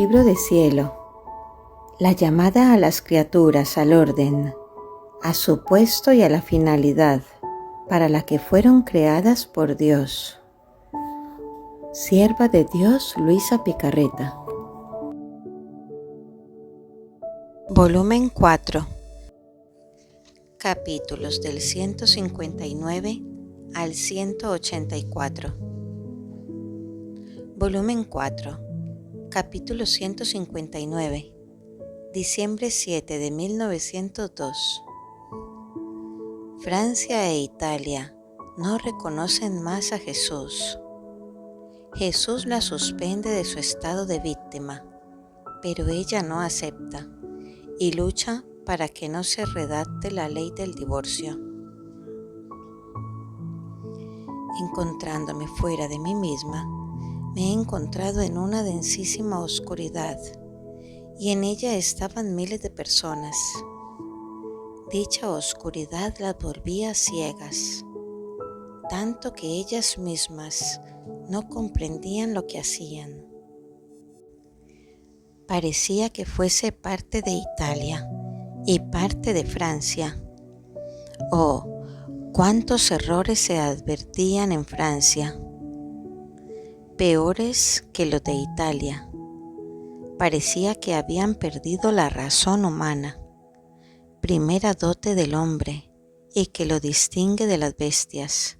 libro de cielo, la llamada a las criaturas al orden, a su puesto y a la finalidad para la que fueron creadas por Dios. Sierva de Dios Luisa Picarreta. Volumen 4. Capítulos del 159 al 184. Volumen 4. Capítulo 159. Diciembre 7 de 1902. Francia e Italia no reconocen más a Jesús. Jesús la suspende de su estado de víctima, pero ella no acepta y lucha para que no se redacte la ley del divorcio. Encontrándome fuera de mí misma, me he encontrado en una densísima oscuridad, y en ella estaban miles de personas. Dicha oscuridad las volvía ciegas, tanto que ellas mismas no comprendían lo que hacían. Parecía que fuese parte de Italia y parte de Francia. Oh, cuántos errores se advertían en Francia, peores que los de Italia. Parecía que habían perdido la razón humana, primera dote del hombre y que lo distingue de las bestias,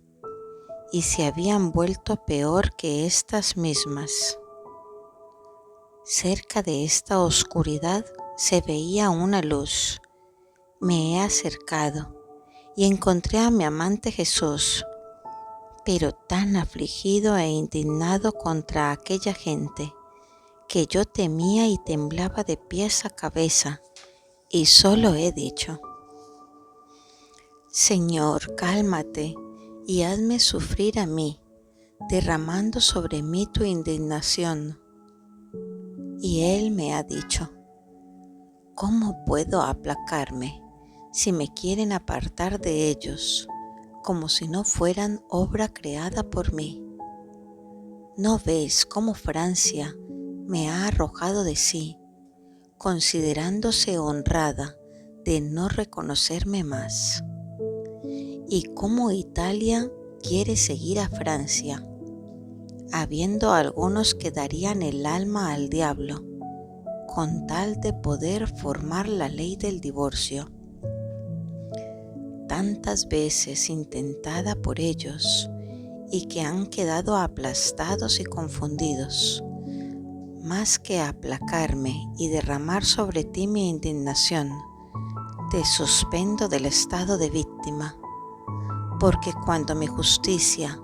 y se habían vuelto peor que estas mismas. Cerca de esta oscuridad se veía una luz. Me he acercado y encontré a mi amante Jesús, pero tan afligido e indignado contra aquella gente que yo temía y temblaba de pies a cabeza, y solo he dicho: Señor, cálmate y hazme sufrir a mí, derramando sobre mí tu indignación. Y Él me ha dicho: ¿cómo puedo aplacarme si me quieren apartar de ellos, como si no fueran obra creada por mí? ¿No ves cómo Francia me ha arrojado de sí, considerándose honrada de no reconocerme más? ¿Y cómo Italia quiere seguir a Francia, habiendo algunos que darían el alma al diablo, con tal de poder formar la ley del divorcio? Tantas veces intentada por ellos y que han quedado aplastados y confundidos, más que aplacarme y derramar sobre ti mi indignación, te suspendo del estado de víctima, porque cuando mi justicia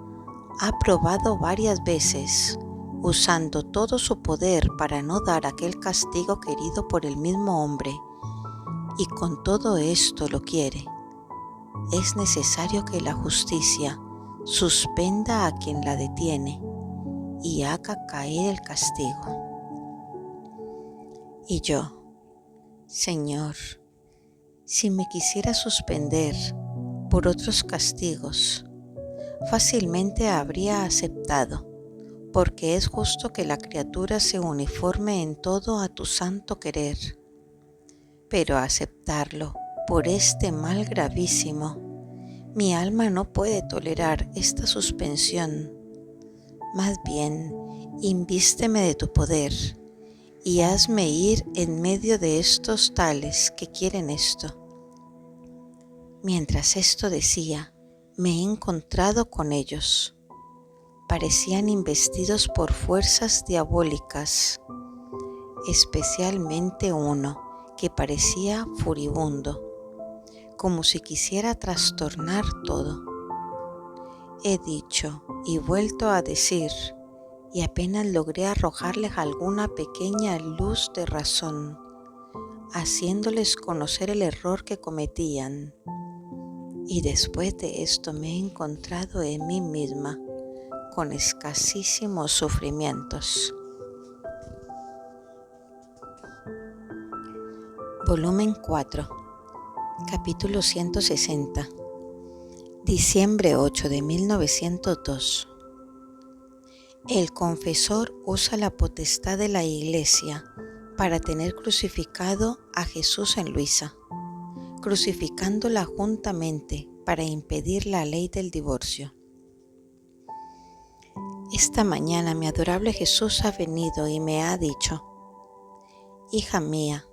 ha probado varias veces, usando todo su poder para no dar aquel castigo querido por el mismo hombre, y con todo esto lo quiere, es necesario que la justicia suspenda a quien la detiene y haga caer el castigo. Y yo, Señor, si me quisiera suspender por otros castigos, fácilmente habría aceptado, porque es justo que la criatura se uniforme en todo a tu santo querer. Pero aceptarlo por este mal gravísimo, mi alma no puede tolerar esta suspensión. Más bien, invísteme de tu poder y hazme ir en medio de estos tales que quieren esto. Mientras esto decía, me he encontrado con ellos. Parecían investidos por fuerzas diabólicas, especialmente uno que parecía furibundo, como si quisiera trastornar todo. He dicho y vuelto a decir, y apenas logré arrojarles alguna pequeña luz de razón, haciéndoles conocer el error que cometían. Y después de esto me he encontrado en mí misma con escasísimos sufrimientos. Volumen 4. Capítulo 160. Diciembre 8 de 1902. El confesor usa la potestad de la Iglesia para tener crucificado a Jesús en Luisa, crucificándola juntamente para impedir la ley del divorcio. Esta mañana mi adorable Jesús ha venido y me ha dicho: hija mía,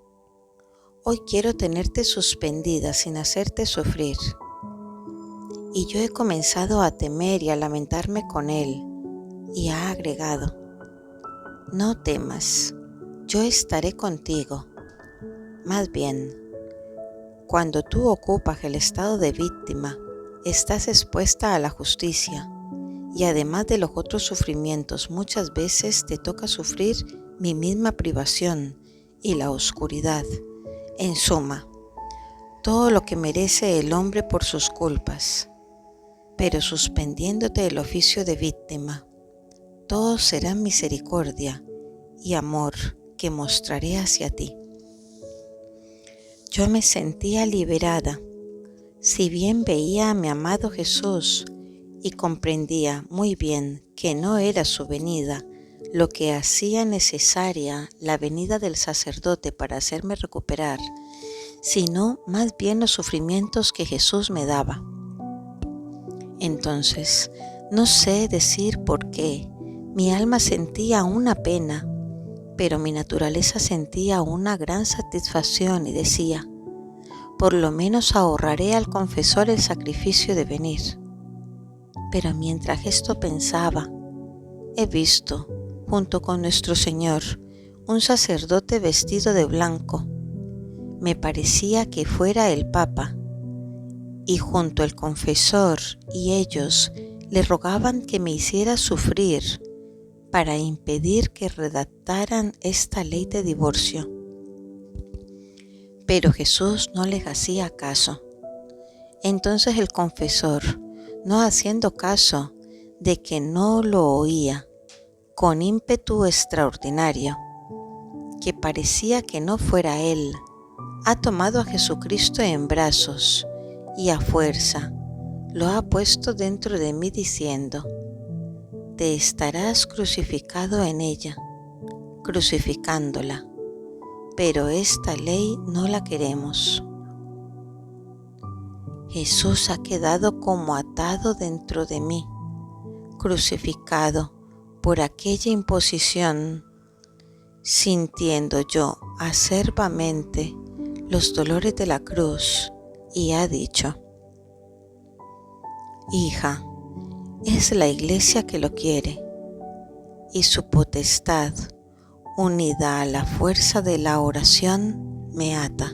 hoy quiero tenerte suspendida sin hacerte sufrir. Y yo he comenzado a temer y a lamentarme con él, y ha agregado: no temas, yo estaré contigo. Más bien, cuando tú ocupas el estado de víctima, estás expuesta a la justicia, y además de los otros sufrimientos, muchas veces te toca sufrir mi misma privación y la oscuridad. En suma, todo lo que merece el hombre por sus culpas, pero suspendiéndote el oficio de víctima, todo será misericordia y amor que mostraré hacia ti. Yo me sentía liberada, si bien veía a mi amado Jesús y comprendía muy bien que no era su venida lo que hacía necesaria la venida del sacerdote para hacerme recuperar, sino más bien los sufrimientos que Jesús me daba. Entonces, no sé decir por qué, mi alma sentía una pena, pero mi naturaleza sentía una gran satisfacción y decía: por lo menos ahorraré al confesor el sacrificio de venir. Pero mientras esto pensaba, he visto, junto con nuestro Señor, un sacerdote vestido de blanco. Me parecía que fuera el Papa, y junto al confesor y ellos le rogaban que me hiciera sufrir para impedir que redactaran esta ley de divorcio. Pero Jesús no les hacía caso. Entonces el confesor, no haciendo caso de que no lo oía, con ímpetu extraordinario, que parecía que no fuera él, ha tomado a Jesucristo en brazos y a fuerza lo ha puesto dentro de mí diciendo: te estarás crucificado en ella, crucificándola, pero esta ley no la queremos. Jesús ha quedado como atado dentro de mí, crucificado por aquella imposición, sintiendo yo acerbamente los dolores de la cruz, y ha dicho: hija, es la Iglesia que lo quiere, y su potestad, unida a la fuerza de la oración, me ata.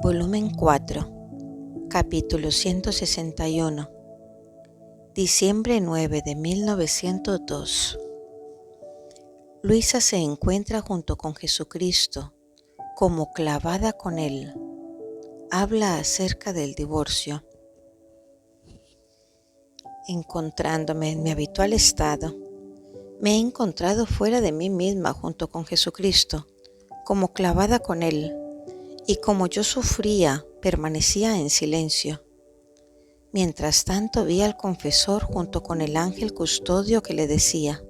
Volumen 4, capítulo 161, diciembre 9 de 1902. Luisa se encuentra junto con Jesucristo, como clavada con él. Habla acerca del divorcio. Encontrándome en mi habitual estado, me he encontrado fuera de mí misma junto con Jesucristo, como clavada con él, y como yo sufría, permanecía en silencio. Mientras tanto vi al confesor junto con el ángel custodio que le decía: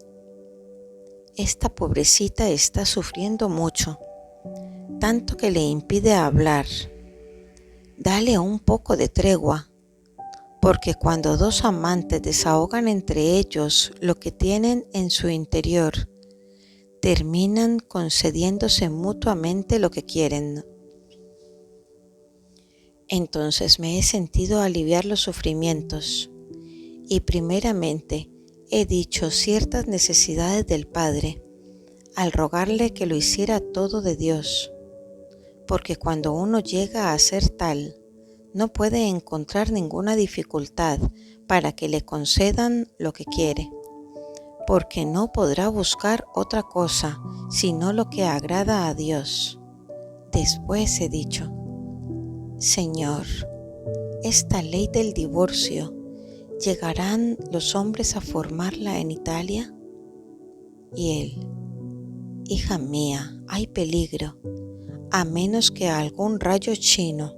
esta pobrecita está sufriendo mucho, tanto que le impide hablar. Dale un poco de tregua, porque cuando dos amantes desahogan entre ellos lo que tienen en su interior, terminan concediéndose mutuamente lo que quieren. Entonces me he sentido aliviar los sufrimientos, y primeramente he dicho ciertas necesidades del Padre, al rogarle que lo hiciera todo de Dios, porque cuando uno llega a ser tal, no puede encontrar ninguna dificultad para que le concedan lo que quiere, porque no podrá buscar otra cosa sino lo que agrada a Dios. Después he dicho: Señor, esta ley del divorcio, ¿llegarán los hombres a formarla en Italia? Y él: hija mía, hay peligro, a menos que algún rayo chino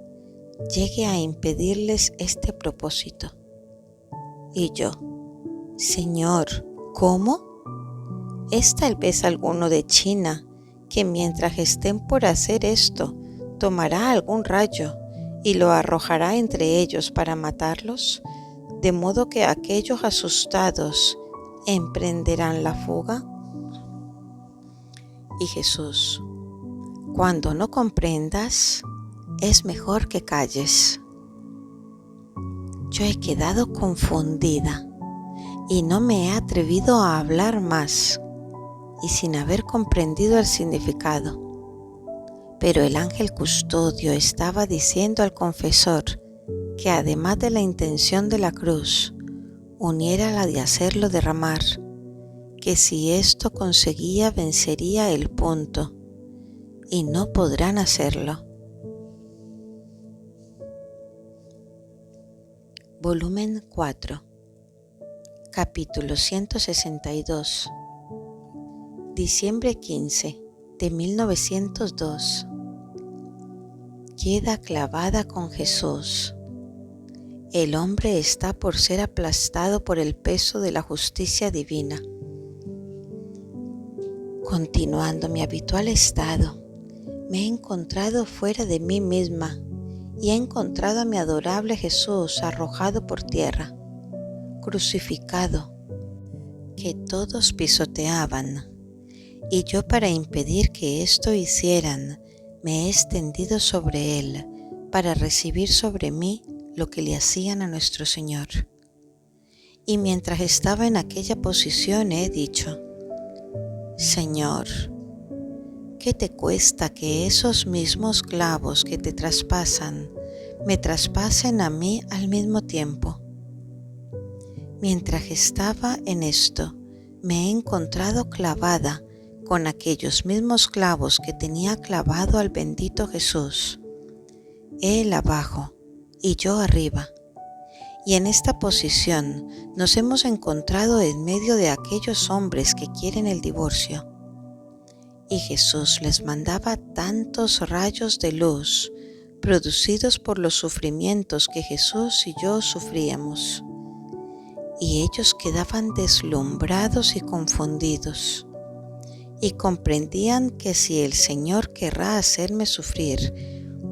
llegue a impedirles este propósito. Y yo, Señor, ¿cómo? Es tal vez alguno de China que mientras estén por hacer esto, tomará algún rayo y lo arrojará entre ellos para matarlos, de modo que aquellos asustados emprenderán la fuga. Y Jesús, cuando no comprendas, es mejor que calles. Yo he quedado confundida y no me he atrevido a hablar más, y sin haber comprendido el significado. Pero el ángel custodio estaba diciendo al confesor que además de la intención de la cruz, uniera la de hacerlo derramar, que si esto conseguía vencería el punto, y no podrán hacerlo. Volumen 4, capítulo 162, diciembre 15 de 1902. Queda clavada con Jesús. El hombre está por ser aplastado por el peso de la justicia divina. Continuando mi habitual estado, me he encontrado fuera de mí misma y he encontrado a mi adorable Jesús arrojado por tierra, crucificado, que todos pisoteaban, y yo, para impedir que esto hicieran, me he extendido sobre él para recibir sobre mí lo que le hacían a nuestro Señor. Y mientras estaba en aquella posición he dicho, Señor, ¿qué te cuesta que esos mismos clavos que te traspasan me traspasen a mí al mismo tiempo? Mientras estaba en esto, me he encontrado clavada con aquellos mismos clavos que tenía clavado al bendito Jesús, Él abajo y yo arriba. Y en esta posición nos hemos encontrado en medio de aquellos hombres que quieren el divorcio. Y Jesús les mandaba tantos rayos de luz producidos por los sufrimientos que Jesús y yo sufríamos. Y ellos quedaban deslumbrados y confundidos, y comprendían que si el Señor querrá hacerme sufrir,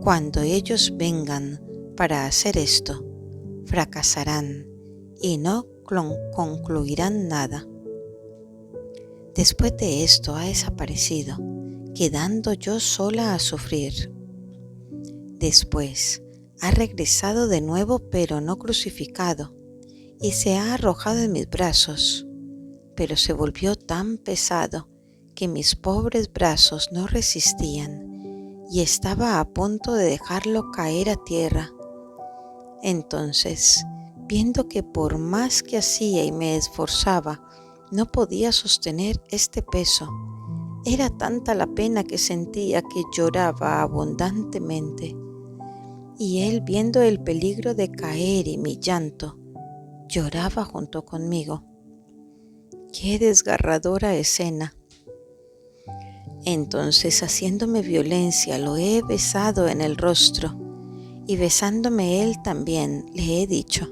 cuando ellos vengan para hacer esto, fracasarán y no concluirán nada. Después de esto ha desaparecido, quedando yo sola a sufrir. Después ha regresado de nuevo, pero no crucificado, y se ha arrojado en mis brazos, pero se volvió tan pesado que mis pobres brazos no resistían y estaba a punto de dejarlo caer a tierra. Entonces, viendo que por más que hacía y me esforzaba, no podía sostener este peso, era tanta la pena que sentía que lloraba abundantemente. Y él, viendo el peligro de caer y mi llanto, lloraba junto conmigo. ¡Qué desgarradora escena! Entonces, haciéndome violencia, lo he besado en el rostro, y besándome él también, le he dicho,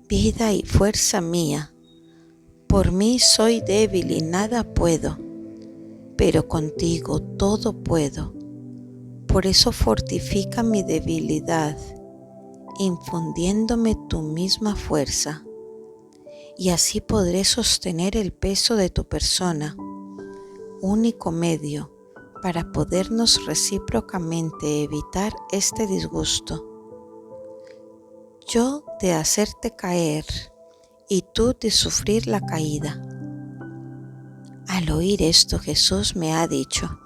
vida y fuerza mía, por mí soy débil y nada puedo, pero contigo todo puedo. Por eso fortifica mi debilidad, infundiéndome tu misma fuerza, y así podré sostener el peso de tu persona, único medio para podernos recíprocamente evitar este disgusto. Yo de hacerte caer y tú de sufrir la caída. Al oír esto, Jesús me ha dicho,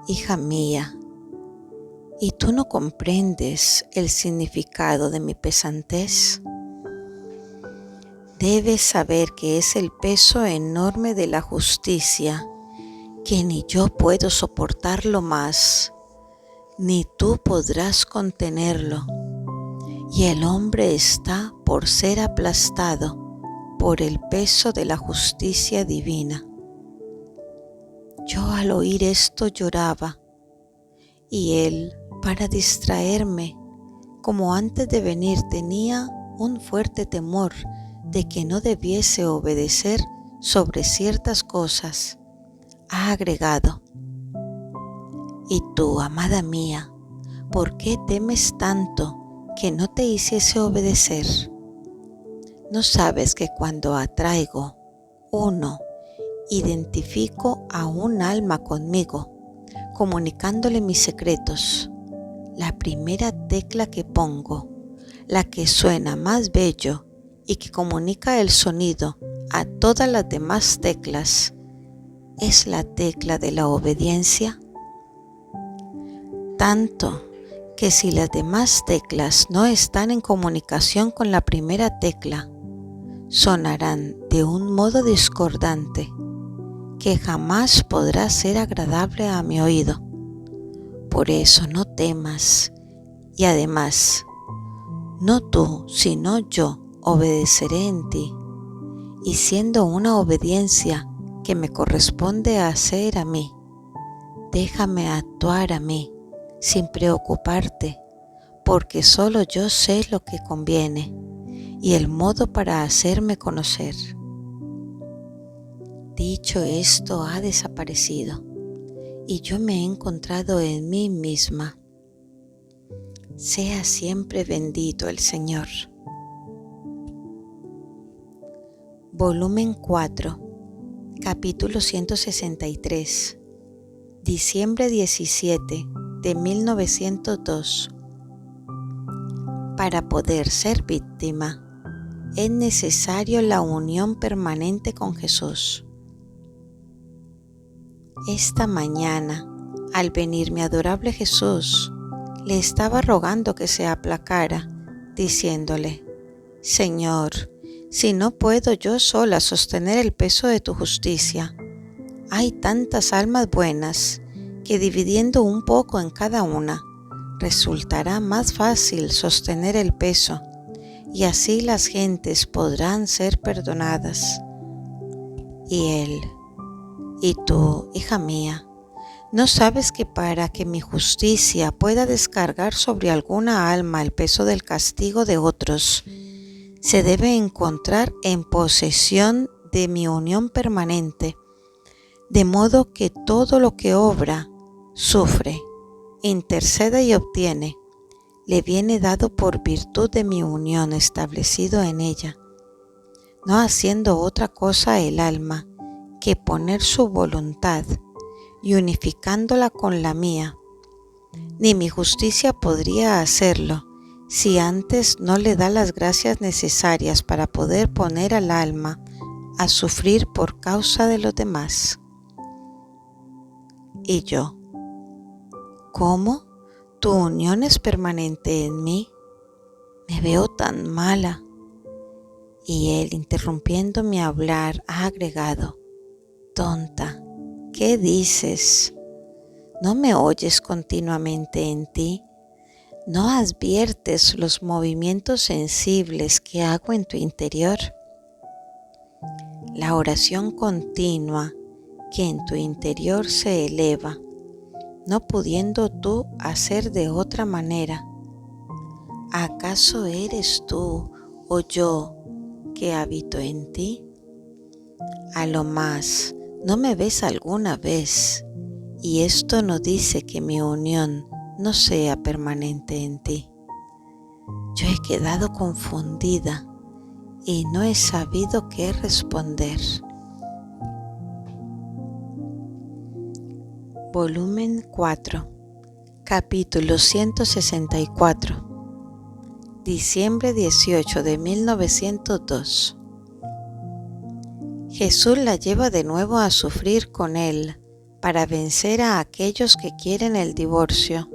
hija mía, ¿y tú no comprendes el significado de mi pesantez? Debes saber que es el peso enorme de la justicia, que ni yo puedo soportarlo más, ni tú podrás contenerlo, y el hombre está por ser aplastado por el peso de la justicia divina. Yo al oír esto lloraba, y él, para distraerme, como antes de venir tenía un fuerte temor de que no debiese obedecer sobre ciertas cosas, ha agregado: «Y tú, amada mía, ¿por qué temes tanto que no te hiciese obedecer? ¿No sabes que cuando atraigo, identifico a un alma conmigo, comunicándole mis secretos, la primera tecla que pongo, la que suena más bello y que comunica el sonido a todas las demás teclas, es la tecla de la obediencia? Tanto que si las demás teclas no están en comunicación con la primera tecla, sonarán de un modo discordante que jamás podrá ser agradable a mi oído. Por eso no temas, y además, no tú, sino yo obedeceré en ti, y siendo una obediencia que me corresponde hacer a mí, déjame actuar a mí sin preocuparte, porque solo yo sé lo que conviene y el modo para hacerme conocer». Dicho esto, ha desaparecido y yo me he encontrado en mí misma. Sea siempre bendito el Señor. Volumen 4, capítulo 163, diciembre 17 de 1902. Para poder ser víctima, es necesario la unión permanente con Jesús. Esta mañana, al venir mi adorable Jesús, le estaba rogando que se aplacara, diciéndole: «Señor, si no puedo yo sola sostener el peso de tu justicia, hay tantas almas buenas que dividiendo un poco en cada una, resultará más fácil sostener el peso, y así las gentes podrán ser perdonadas». Y él: «¿Y tú, hija mía, no sabes que para que mi justicia pueda descargar sobre alguna alma el peso del castigo de otros, se debe encontrar en posesión de mi unión permanente, de modo que todo lo que obra, sufre, intercede y obtiene, le viene dado por virtud de mi unión establecido en ella, no haciendo otra cosa el alma que poner su voluntad y unificándola con la mía? Ni mi justicia podría hacerlo si antes no le da las gracias necesarias para poder poner al alma a sufrir por causa de los demás». Y yo: «¿Cómo? ¿Tu unión es permanente en mí? Me veo tan mala». Y él, interrumpiendo mi hablar, ha agregado: «Tonta, ¿qué dices? ¿No me oyes continuamente en ti? ¿No adviertes los movimientos sensibles que hago en tu interior? La oración continua que en tu interior se eleva, no pudiendo tú hacer de otra manera. ¿Acaso eres tú o yo que habito en ti? A lo más, ¿no me ves alguna vez? Y esto no dice que mi unión no sea permanente en ti. Yo he quedado confundida y no he sabido qué responder». Volumen 4, capítulo 164, diciembre 18 de 1902. Jesús la lleva de nuevo a sufrir con él para vencer a aquellos que quieren el divorcio.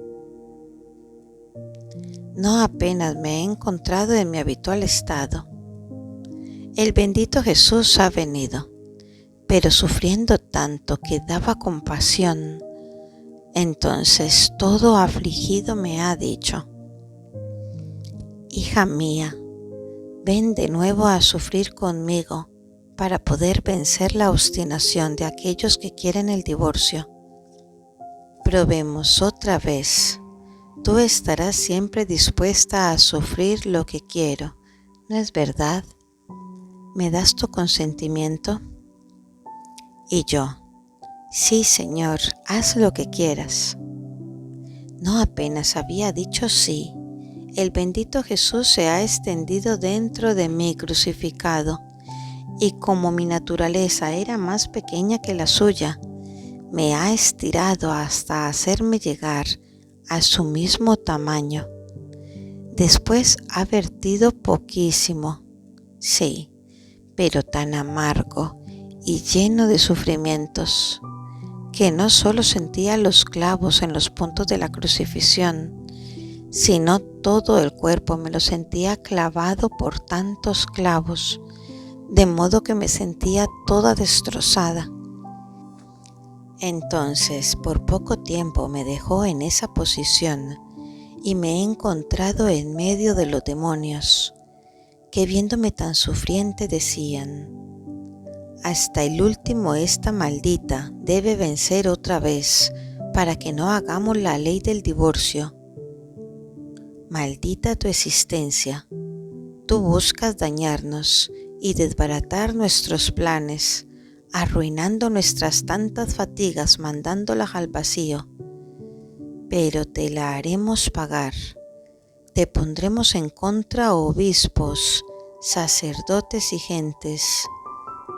No apenas me he encontrado en mi habitual estado. El bendito Jesús ha venido, pero sufriendo tanto que daba compasión. Entonces todo afligido me ha dicho: «Hija mía, ven de nuevo a sufrir conmigo para poder vencer la obstinación de aquellos que quieren el divorcio. Probemos otra vez. Tú estarás siempre dispuesta a sufrir lo que quiero, ¿No es verdad? ¿Me das tu consentimiento? Y yo: sí, Señor, haz lo que quieras. No apenas había dicho sí, el bendito Jesús se ha extendido dentro de mí crucificado, y como mi naturaleza era más pequeña que la suya, me ha estirado hasta hacerme llegar a su mismo tamaño. Después ha vertido poquísimo, sí, pero tan amargo y lleno de sufrimientos, que no solo sentía los clavos en los puntos de la crucifixión, sino todo el cuerpo me lo sentía clavado por tantos clavos, de modo que me sentía toda destrozada. Entonces, por poco tiempo me dejó en esa posición y me he encontrado en medio de los demonios, que viéndome tan sufriente decían: hasta el último esta maldita debe vencer otra vez para que no hagamos la ley del divorcio. Maldita tu existencia, tú buscas dañarnos y desbaratar nuestros planes, arruinando nuestras tantas fatigas mandándolas al vacío. Pero te la haremos pagar. Te pondremos en contra obispos, sacerdotes y gentes,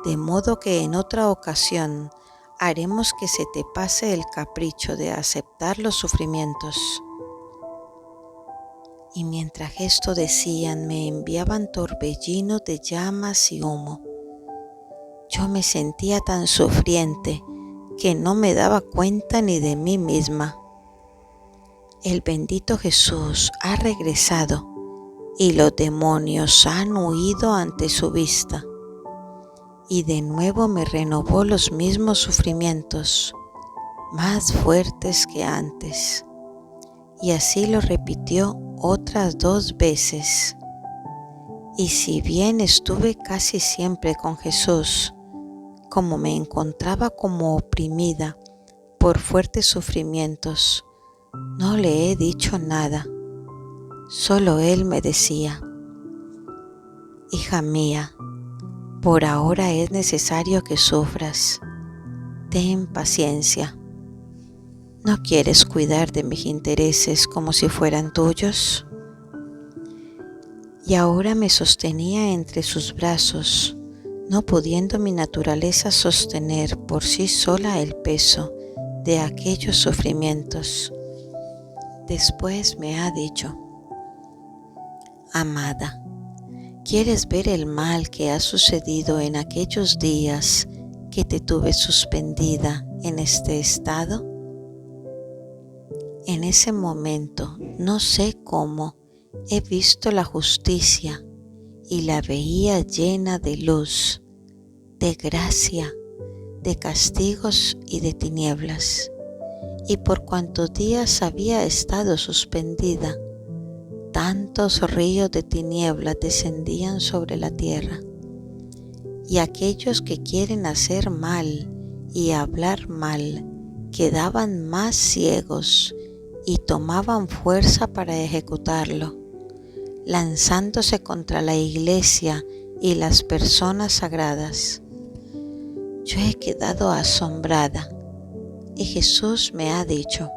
de modo que en otra ocasión haremos que se te pase el capricho de aceptar los sufrimientos. Y mientras esto decían, me enviaban torbellinos de llamas y humo. Yo me sentía tan sufriente que no me daba cuenta ni de mí misma. El bendito Jesús ha regresado y los demonios han huido ante su vista. Y de nuevo me renovó los mismos sufrimientos, más fuertes que antes. Y así lo repitió otras 2 veces. Y si bien estuve casi siempre con Jesús, como me encontraba como oprimida por fuertes sufrimientos, no le he dicho nada. Solo Él me decía: hija mía, por ahora es necesario que sufras. Ten paciencia. ¿No quieres cuidar de mis intereses como si fueran tuyos? Y ahora me sostenía entre sus brazos, no pudiendo mi naturaleza sostener por sí sola el peso de aquellos sufrimientos. Después me ha dicho: amada, ¿quieres ver el mal que ha sucedido en aquellos días que te tuve suspendida en este estado? En ese momento, no sé cómo, he visto la justicia y la veía llena de luz, de gracia, de castigos y de tinieblas. Y por cuantos días había estado suspendida, tantos ríos de tinieblas descendían sobre la tierra. Y aquellos que quieren hacer mal y hablar mal quedaban más ciegos y tomaban fuerza para ejecutarlo, lanzándose contra la iglesia y las personas sagradas. Yo he quedado asombrada y Jesús me ha dicho: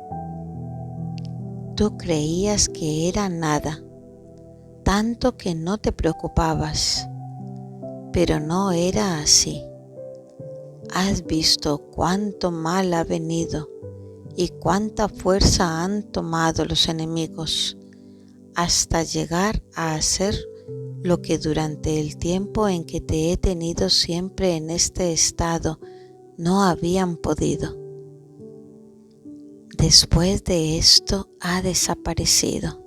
tú creías que era nada, tanto que no te preocupabas, pero no era así. Has visto cuánto mal ha venido y cuánta fuerza han tomado los enemigos hasta llegar a hacer lo que durante el tiempo en que te he tenido siempre en este estado no habían podido. Después de esto ha desaparecido.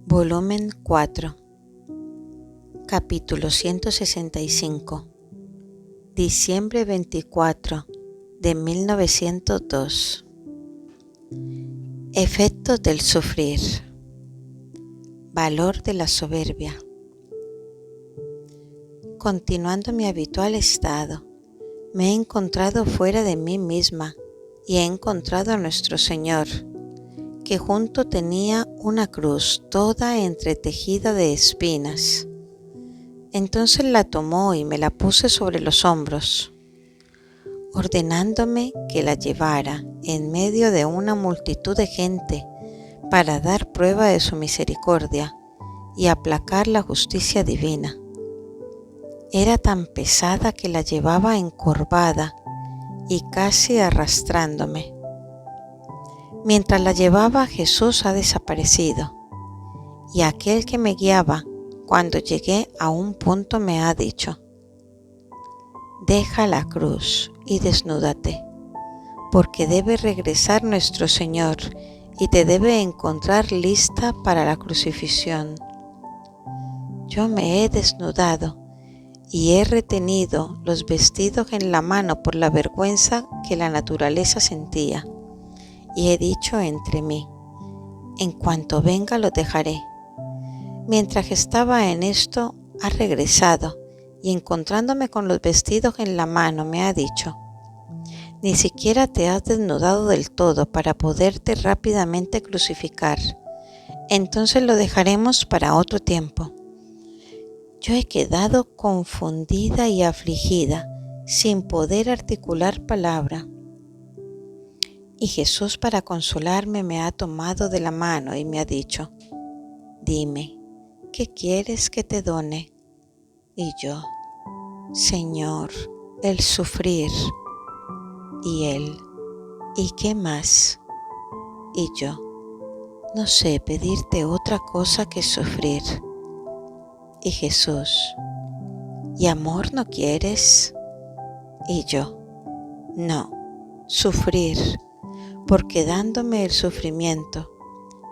Volumen 4, capítulo 165, diciembre 24 de 1902. Efectos del sufrir. Valor de la soberbia. Continuando mi habitual estado, me he encontrado fuera de mí misma y he encontrado a nuestro Señor, que junto tenía una cruz toda entretejida de espinas. Entonces la tomó y me la puse sobre los hombros, ordenándome que la llevara en medio de una multitud de gente para dar prueba de su misericordia y aplacar la justicia divina. Era tan pesada que la llevaba encorvada y casi arrastrándome. Mientras la llevaba, Jesús ha desaparecido, y aquel que me guiaba, cuando llegué a un punto, me ha dicho: deja la cruz y desnúdate, porque debe regresar nuestro Señor y te debe encontrar lista para la crucifixión. Yo me he desnudado y he retenido los vestidos en la mano por la vergüenza que la naturaleza sentía, y he dicho entre mí: en cuanto venga los dejaré. Mientras estaba en esto, ha regresado y encontrándome con los vestidos en la mano me ha dicho: ni siquiera te has desnudado del todo para poderte rápidamente crucificar. Entonces lo dejaremos para otro tiempo. Yo he quedado confundida y afligida, sin poder articular palabra. Y Jesús, para consolarme, me ha tomado de la mano y me ha dicho: dime, ¿qué quieres que te done? Y yo: Señor, el sufrir. Y Él: ¿y qué más? Y yo: no sé pedirte otra cosa que sufrir. Y Jesús: ¿y amor no quieres? Y yo: no, sufrir, porque dándome el sufrimiento,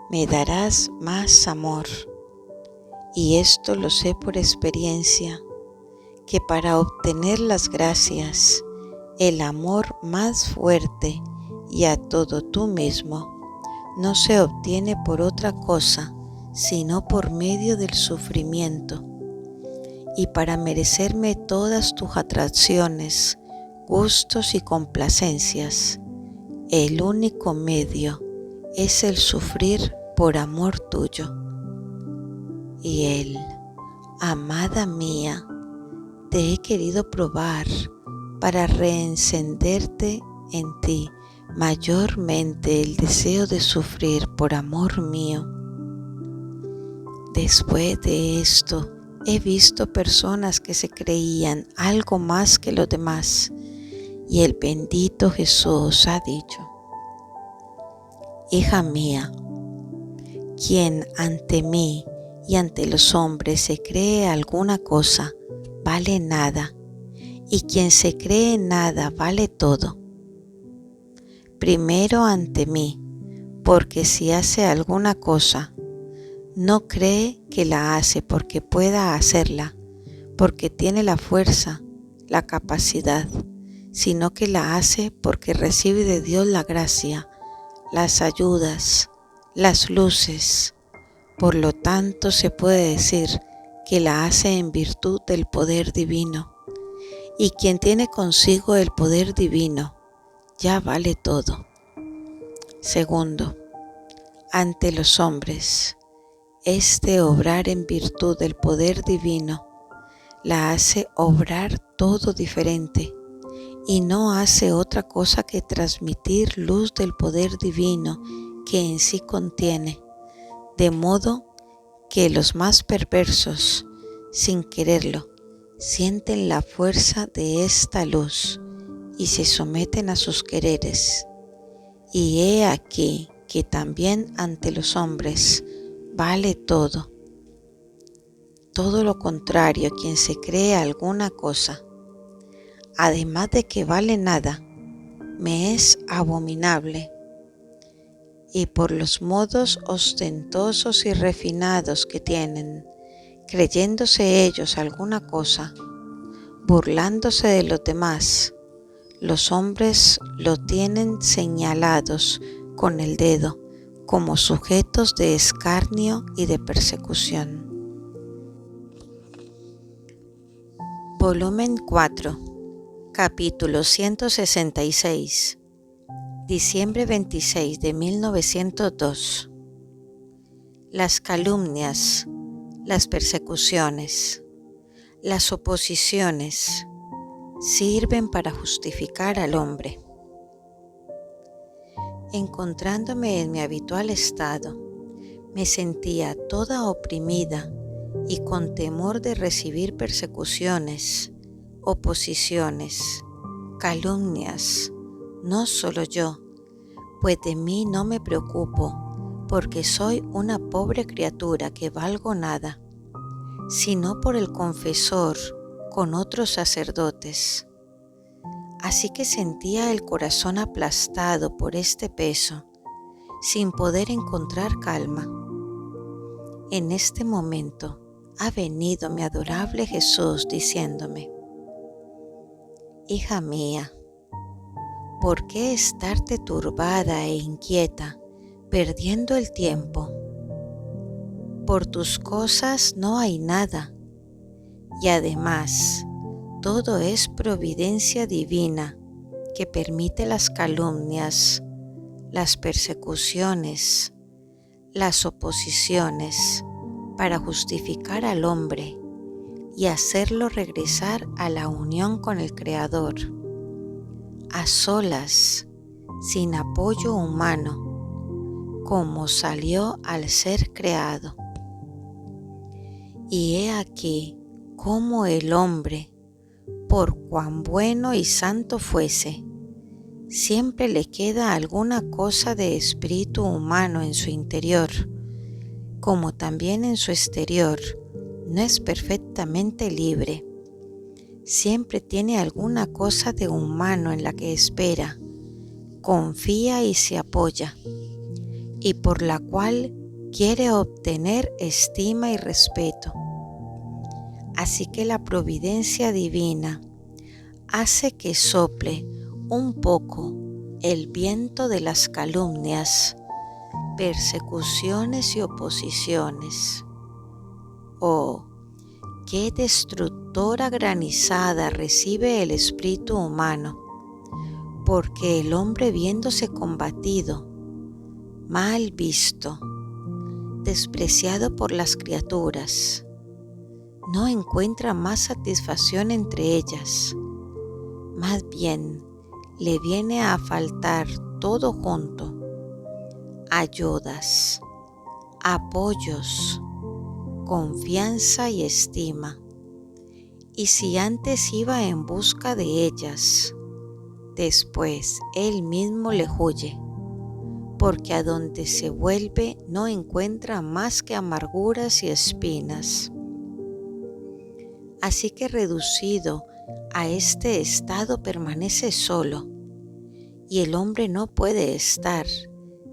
me darás más amor. Y esto lo sé por experiencia, que para obtener las gracias, el amor más fuerte y a todo tú mismo, no se obtiene por otra cosa, sino por medio del sufrimiento. Y para merecerme todas tus atracciones, gustos y complacencias, el único medio es el sufrir por amor tuyo. Y Él: amada mía, te he querido probar para reencenderte en ti mayormente el deseo de sufrir por amor mío. Después de esto, he visto personas que se creían algo más que los demás, y el bendito Jesús ha dicho: hija mía, quien ante mí y ante los hombres se cree alguna cosa, vale nada, y quien se cree nada vale todo. Primero ante mí, porque si hace alguna cosa, no cree que la hace porque pueda hacerla, porque tiene la fuerza, la capacidad, sino que la hace porque recibe de Dios la gracia, las ayudas, las luces. Por lo tanto, se puede decir que la hace en virtud del poder divino. Y quien tiene consigo el poder divino, ya vale todo. Segundo, ante los hombres, este obrar en virtud del poder divino la hace obrar todo diferente, y no hace otra cosa que transmitir luz del poder divino que en sí contiene, de modo que los más perversos, sin quererlo, sienten la fuerza de esta luz y se someten a sus quereres. Y he aquí que también ante los hombres vale todo. Todo lo contrario, quien se cree alguna cosa, además de que vale nada, me es abominable. Y por los modos ostentosos y refinados que tienen, creyéndose ellos alguna cosa, burlándose de los demás, los hombres lo tienen señalados con el dedo como sujetos de escarnio y de persecución. Volumen 4, capítulo 166. Diciembre 26 de 1902. Las calumnias, las persecuciones, las oposiciones sirven para justificar al hombre. Encontrándome en mi habitual estado, me sentía toda oprimida y con temor de recibir persecuciones, oposiciones, calumnias. No solo yo, pues de mí no me preocupo, porque soy una pobre criatura que valgo nada, sino por el confesor con otros sacerdotes. Así que sentía el corazón aplastado por este peso, sin poder encontrar calma. En este momento ha venido mi adorable Jesús diciéndome: hija mía, ¿por qué estarte turbada e inquieta, perdiendo el tiempo? Por tus cosas no hay nada, y además todo es providencia divina que permite las calumnias, las persecuciones, las oposiciones para justificar al hombre y hacerlo regresar a la unión con el Creador, a solas, sin apoyo humano, como salió al ser creado. Y he aquí cómo el hombre, por cuán bueno y santo fuese, siempre le queda alguna cosa de espíritu humano en su interior, como también en su exterior no es perfectamente libre. Siempre tiene alguna cosa de humano en la que espera, confía y se apoya, y por la cual quiere obtener estima y respeto. Así que la providencia divina hace que sople un poco el viento de las calumnias, persecuciones y oposiciones. Oh, qué destructora granizada recibe el espíritu humano, porque el hombre, viéndose combatido, mal visto, despreciado por las criaturas, no encuentra más satisfacción entre ellas. Más bien, le viene a faltar todo junto: ayudas, apoyos, confianza y estima. Y si antes iba en busca de ellas, después él mismo le huye, porque a donde se vuelve no encuentra más que amarguras y espinas. Así que reducido a este estado permanece solo, y el hombre no puede estar,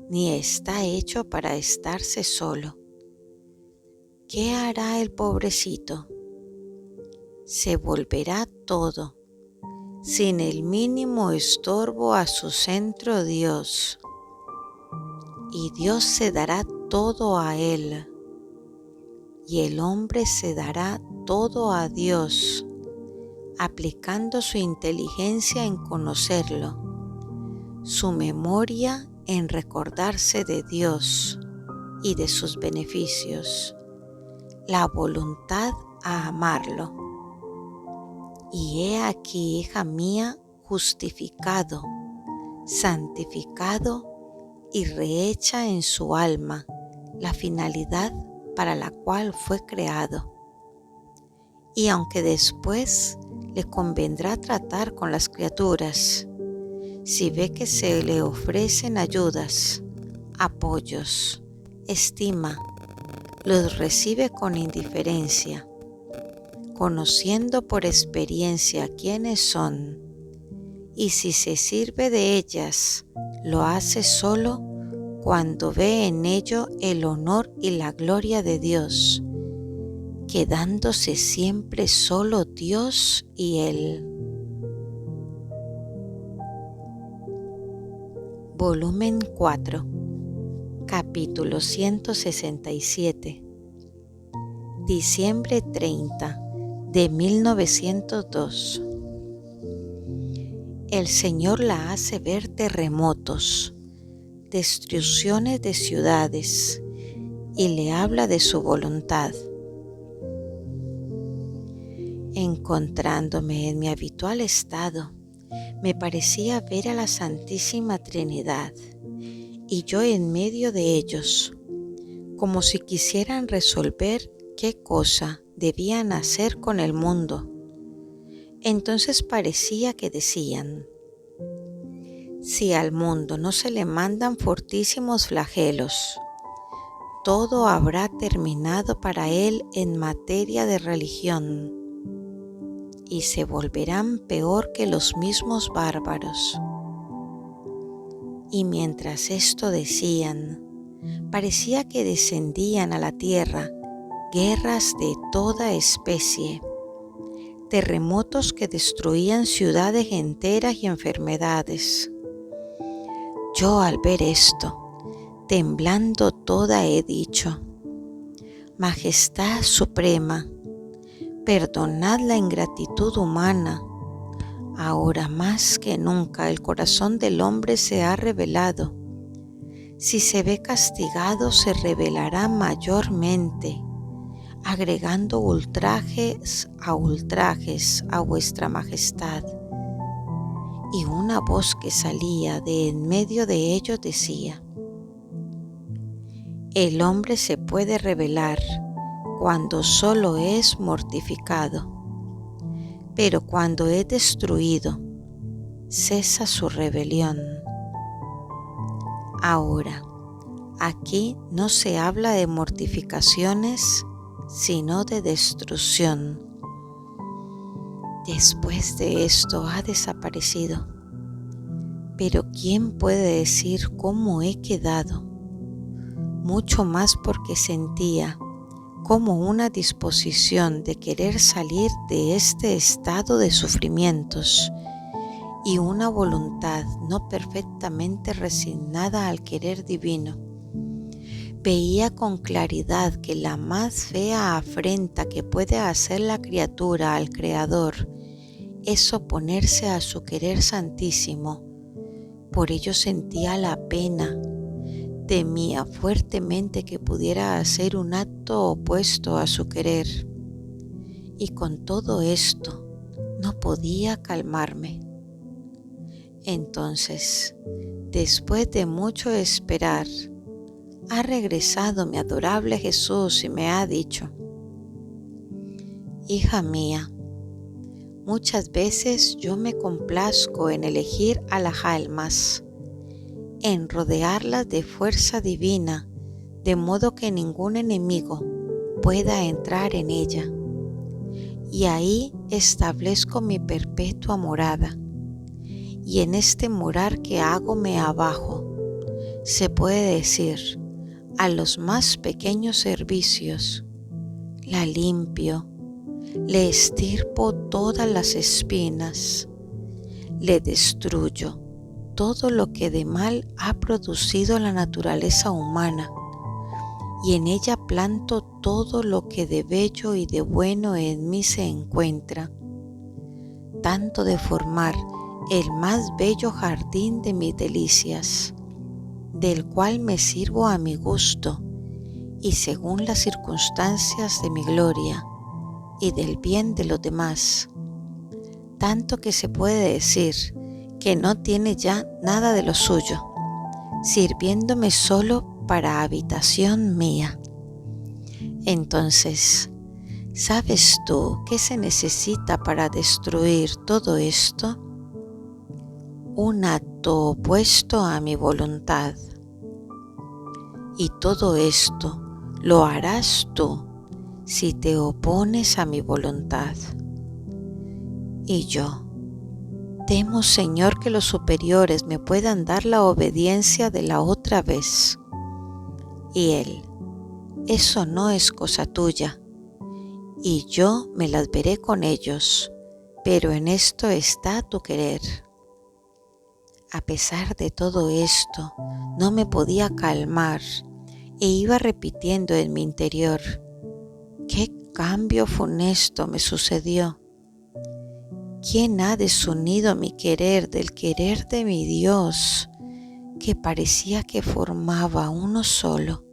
ni está hecho para estarse solo. ¿Qué hará el pobrecito? Se volverá todo, sin el mínimo estorbo, a su centro Dios, y Dios se dará todo a él, y el hombre se dará todo a Dios, aplicando su inteligencia en conocerlo, su memoria en recordarse de Dios y de sus beneficios, la voluntad a amarlo. Y he aquí, hija mía, justificado, santificado y rehecha en su alma la finalidad para la cual fue creado. Y aunque después le convendrá tratar con las criaturas, si ve que se le ofrecen ayudas, apoyos, estima, los recibe con indiferencia, conociendo por experiencia quiénes son, y si se sirve de ellas, lo hace solo cuando ve en ello el honor y la gloria de Dios, quedándose siempre solo Dios y Él. Volumen 4, capítulo 167, diciembre 30 de 1902. El Señor la hace ver terremotos, destrucciones de ciudades, y le habla de su voluntad. Encontrándome en mi habitual estado, me parecía ver a la Santísima Trinidad, y yo en medio de ellos, como si quisieran resolver qué cosa debían hacer con el mundo. Entonces parecía que decían: si al mundo no se le mandan fortísimos flagelos, todo habrá terminado para él en materia de religión, y se volverán peor que los mismos bárbaros. Y mientras esto decían, parecía que descendían a la tierra guerras de toda especie, terremotos que destruían ciudades enteras y enfermedades. Yo al ver esto, temblando toda, he dicho: Majestad Suprema, perdonad la ingratitud humana. Ahora más que nunca el corazón del hombre se ha revelado. Si se ve castigado, se revelará mayormente, agregando ultrajes a vuestra majestad. Y una voz que salía de en medio de ellos decía: el hombre se puede rebelar cuando solo es mortificado, pero cuando es destruido, cesa su rebelión. Ahora, aquí no se habla de mortificaciones, sino de destrucción. Después de esto ha desaparecido, pero ¿quién puede decir cómo he quedado? Mucho más porque sentía como una disposición de querer salir de este estado de sufrimientos y una voluntad no perfectamente resignada al querer divino. Veía con claridad que la más fea afrenta que puede hacer la criatura al Creador es oponerse a su querer santísimo. Por ello sentía la pena. Temía fuertemente que pudiera hacer un acto opuesto a su querer. Y con todo esto no podía calmarme. Entonces, después de mucho esperar, ha regresado mi adorable Jesús y me ha dicho: hija mía, muchas veces yo me complazco en elegir a las almas, en rodearlas de fuerza divina, de modo que ningún enemigo pueda entrar en ella. Y ahí establezco mi perpetua morada. Y en este morar que hago me abajo, se puede decir, a los más pequeños servicios, la limpio, le estirpo todas las espinas, le destruyo todo lo que de mal ha producido la naturaleza humana, y en ella planto todo lo que de bello y de bueno en mí se encuentra, tanto de formar el más bello jardín de mis delicias, del cual me sirvo a mi gusto y según las circunstancias de mi gloria y del bien de los demás, tanto que se puede decir que no tiene ya nada de lo suyo, sirviéndome solo para habitación mía. Entonces, ¿sabes tú qué se necesita para destruir todo esto? Un acto opuesto a mi voluntad. Y todo esto lo harás tú si te opones a mi voluntad. Y yo temo, Señor, que los superiores me puedan dar la obediencia de la otra vez. Y Él: eso no es cosa tuya, y yo me las veré con ellos, pero en esto está tu querer. A pesar de todo esto, no me podía calmar e iba repitiendo en mi interior: ¿qué cambio funesto me sucedió? ¿quién ha desunido mi querer del querer de mi Dios, que parecía que formaba uno solo?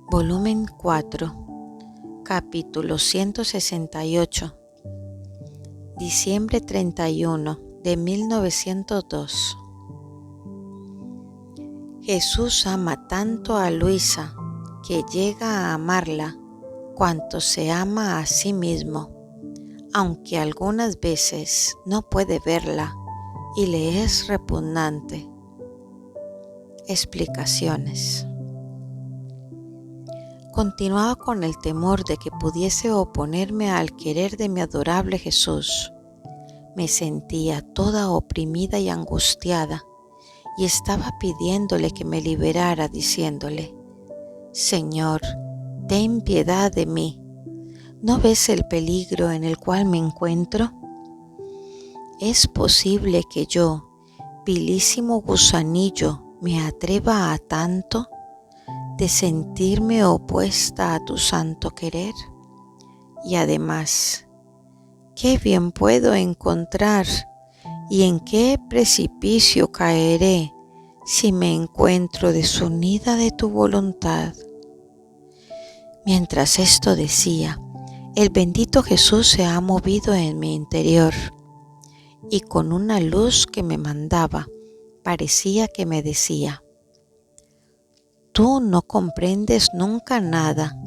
Volumen 4, capítulo 168, diciembre 31 de 1902. Jesús ama tanto a Luisa que llega a amarla cuanto se ama a sí mismo, aunque algunas veces no puede verla y le es repugnante. Explicaciones. Continuaba con el temor de que pudiese oponerme al querer de mi adorable Jesús. Me sentía toda oprimida y angustiada y estaba pidiéndole que me liberara, diciéndole: Señor, ten piedad de mí. ¿No ves el peligro en el cual me encuentro? ¿Es posible que yo, vilísimo gusanillo, me atreva a tanto de sentirme opuesta a tu santo querer? Y además, ¿qué bien puedo encontrar y en qué precipicio caeré si me encuentro desunida de tu voluntad? Mientras esto decía, el bendito Jesús se ha movido en mi interior y con una luz que me mandaba, parecía que me decía: tú no comprendes nunca nada.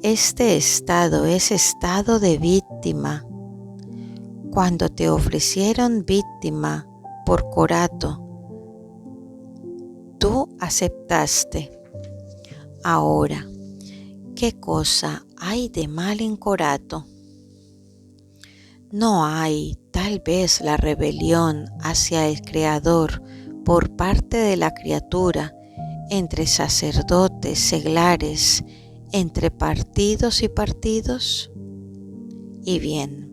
Este estado es estado de víctima. Cuando te ofrecieron víctima por Corato, tú aceptaste. Ahora, ¿qué cosa hay de mal en Corato? No hay, tal vez, la rebelión hacia el Creador por parte de la criatura, entre sacerdotes, seglares, entre partidos y partidos. Y bien,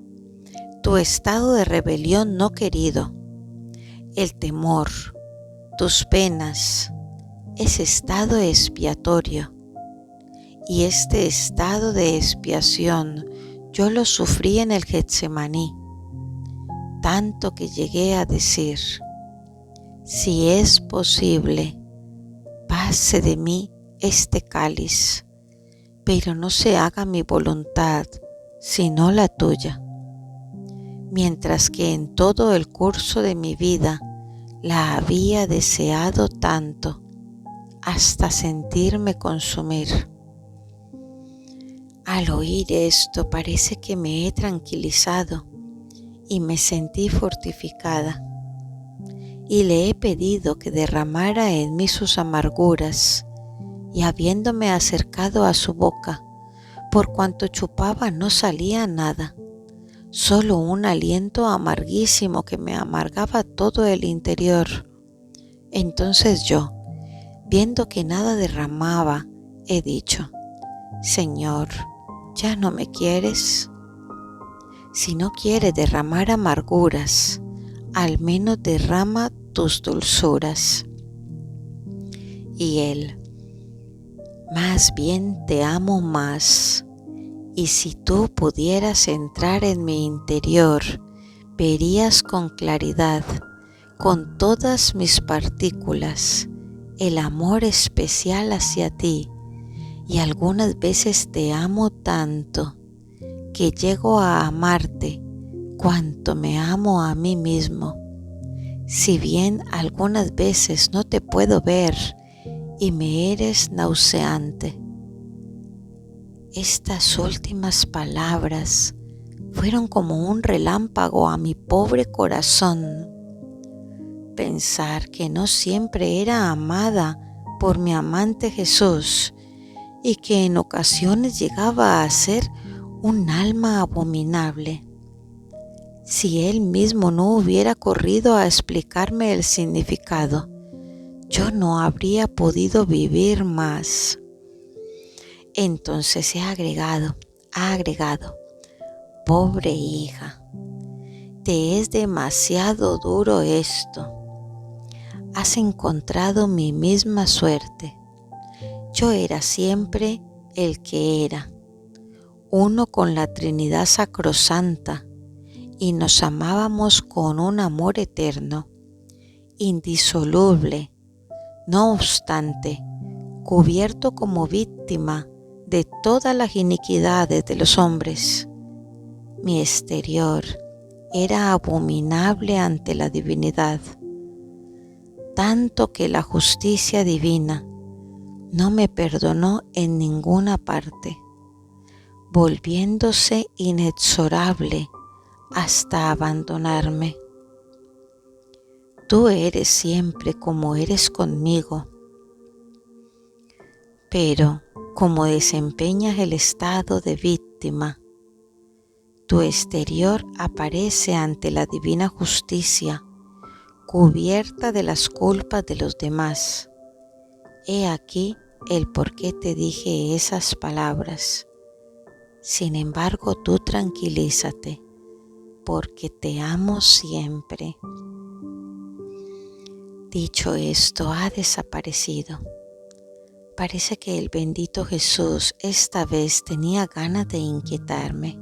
tu estado de rebelión no querido, el temor, tus penas, es estado expiatorio. Y este estado de expiación yo lo sufrí en el Getsemaní, tanto que llegué a decir: si es posible, pase de mí este cáliz, pero no se haga mi voluntad, sino la tuya. Mientras que en todo el curso de mi vida la había deseado tanto, hasta sentirme consumir. Al oír esto parece que me he tranquilizado y me sentí fortificada, y le he pedido que derramara en mí sus amarguras, y habiéndome acercado a su boca, por cuanto chupaba no salía nada, solo un aliento amarguísimo que me amargaba todo el interior. Entonces yo, viendo que nada derramaba, he dicho: Señor, ¿ya no me quieres? Si no quieres derramar amarguras, al menos derrama tus dulzuras. Y él: más bien te amo más, y si tú pudieras entrar en mi interior, verías con claridad, con todas mis partículas, el amor especial hacia ti, y algunas veces te amo tanto que llego a amarte cuanto me amo a mí mismo, si bien algunas veces no te puedo ver y me eres nauseante. Estas últimas palabras fueron como un relámpago a mi pobre corazón. Pensar que no siempre era amada por mi amante Jesús y que en ocasiones llegaba a ser un alma abominable. Si él mismo no hubiera corrido a explicarme el significado, yo no habría podido vivir más. Entonces ha agregado: pobre hija, te es demasiado duro esto. Has encontrado mi misma suerte. Yo era siempre el que era. uno con la Trinidad Sacrosanta, y nos amábamos con un amor eterno, indisoluble. No obstante, cubierto como víctima de todas las iniquidades de los hombres, mi exterior era abominable ante la divinidad, tanto que la justicia divina no me perdonó en ninguna parte, volviéndose inexorable hasta abandonarme. Tú eres siempre como eres conmigo, pero como desempeñas el estado de víctima, tu exterior aparece ante la divina justicia, cubierta de las culpas de los demás. He aquí el por qué te dije esas palabras. Sin embargo, tú tranquilízate, porque te amo siempre. Dicho esto, ha desaparecido. Parece que el bendito Jesús esta vez tenía ganas de inquietarme,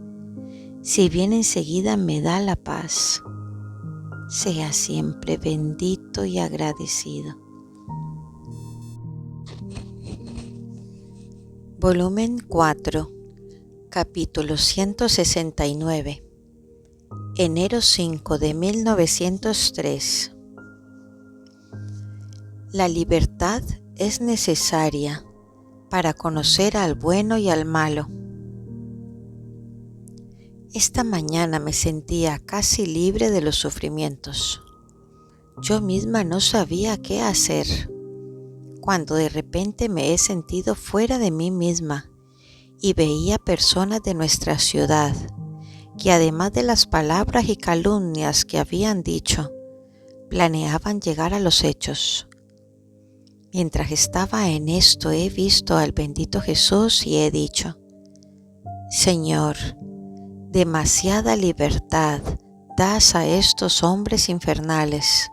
si bien enseguida me da la paz. Sea siempre bendito y agradecido. Volumen 4, capítulo 169, enero 5 de 1903. La libertad es necesaria para conocer al bueno y al malo. Esta mañana me sentía casi libre de los sufrimientos. Yo misma no sabía qué hacer, cuando de repente me he sentido fuera de mí misma y veía personas de nuestra ciudad que, además de las palabras y calumnias que habían dicho, planeaban llegar a los hechos. Mientras estaba en esto, he visto al bendito Jesús y he dicho: Señor, demasiada libertad das a estos hombres infernales.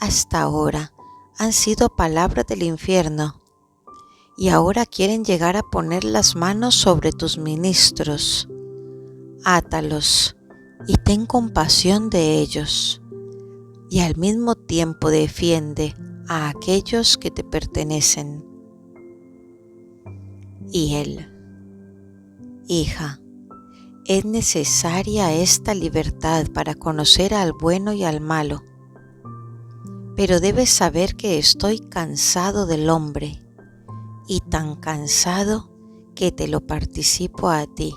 Hasta ahora han sido palabras del infierno y ahora quieren llegar a poner las manos sobre tus ministros. Átalos y ten compasión de ellos, y al mismo tiempo defiende a aquellos que te pertenecen. Y él: Hija, es necesaria esta libertad para conocer al bueno y al malo, pero debes saber que estoy cansado del hombre, y tan cansado que te lo participo a ti.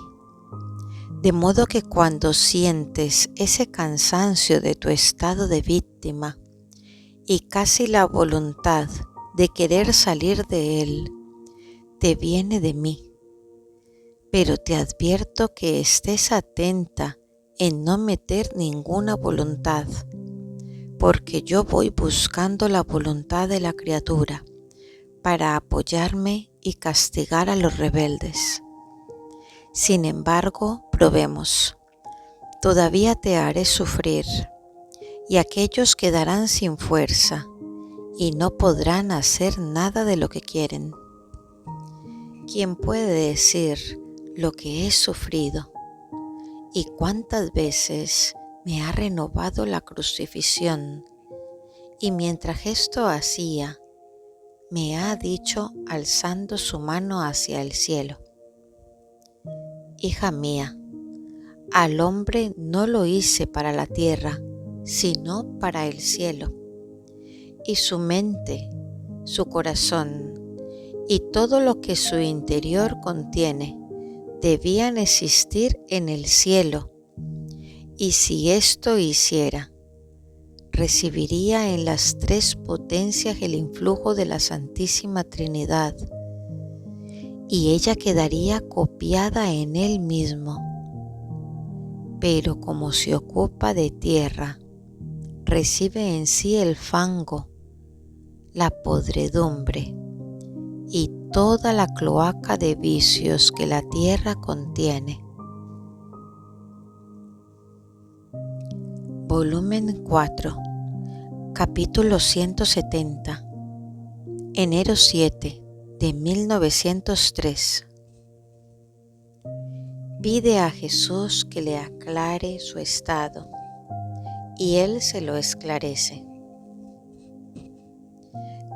De modo que cuando sientes ese cansancio de tu estado de víctima y casi la voluntad de querer salir de él, te viene de mí. Pero te advierto que estés atenta en no meter ninguna voluntad, porque yo voy buscando la voluntad de la criatura para apoyarme y castigar a los rebeldes. Sin embargo, probemos. Todavía te haré sufrir, y aquellos quedarán sin fuerza y no podrán hacer nada de lo que quieren. ¿Quién puede decir lo que he sufrido y cuántas veces me ha renovado la crucifixión? Y mientras esto hacía, me ha dicho alzando su mano hacia el cielo: Hija mía, al hombre no lo hice para la tierra, sino para el cielo. Y su mente, su corazón y todo lo que su interior contiene debían existir en el cielo. Y si esto hiciera, recibiría en las tres potencias el influjo de la Santísima Trinidad, y ella quedaría copiada en él mismo. Pero como se ocupa de tierra, recibe en sí el fango, la podredumbre y toda la cloaca de vicios que la tierra contiene. Volumen 4, capítulo 170, enero 7 de 1903. Pide a Jesús que le aclare su estado y Él se lo esclarece.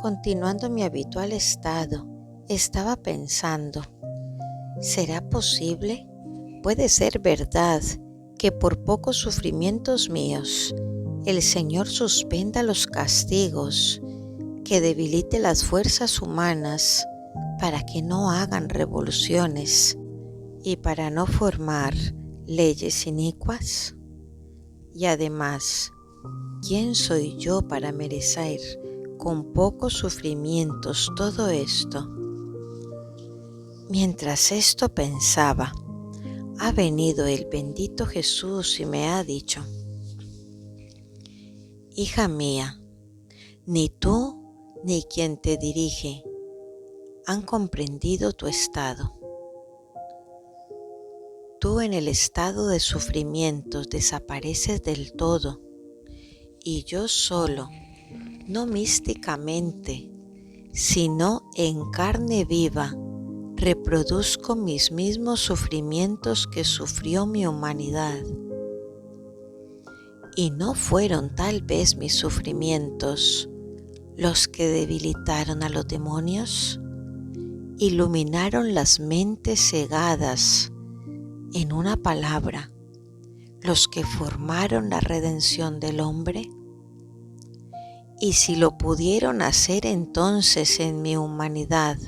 Continuando mi habitual estado, estaba pensando, ¿será posible? Puede ser verdad que por pocos sufrimientos míos el Señor suspenda los castigos, que debilite las fuerzas humanas para que no hagan revoluciones y para no formar leyes inicuas. Y además, ¿quién soy yo para merecer con pocos sufrimientos todo esto? Mientras esto pensaba, ha venido el bendito Jesús y me ha dicho: hija mía, ni tú ni quien te dirige han comprendido tu estado. Tú en el estado de sufrimientos desapareces del todo y yo solo, no místicamente, sino en carne viva, reproduzco mis mismos sufrimientos que sufrió mi humanidad. Y no fueron tal vez mis sufrimientos los que debilitaron a los demonios, iluminaron las mentes cegadas, en una palabra, los que formaron la redención del hombre. Y si lo pudieron hacer entonces en mi humanidad,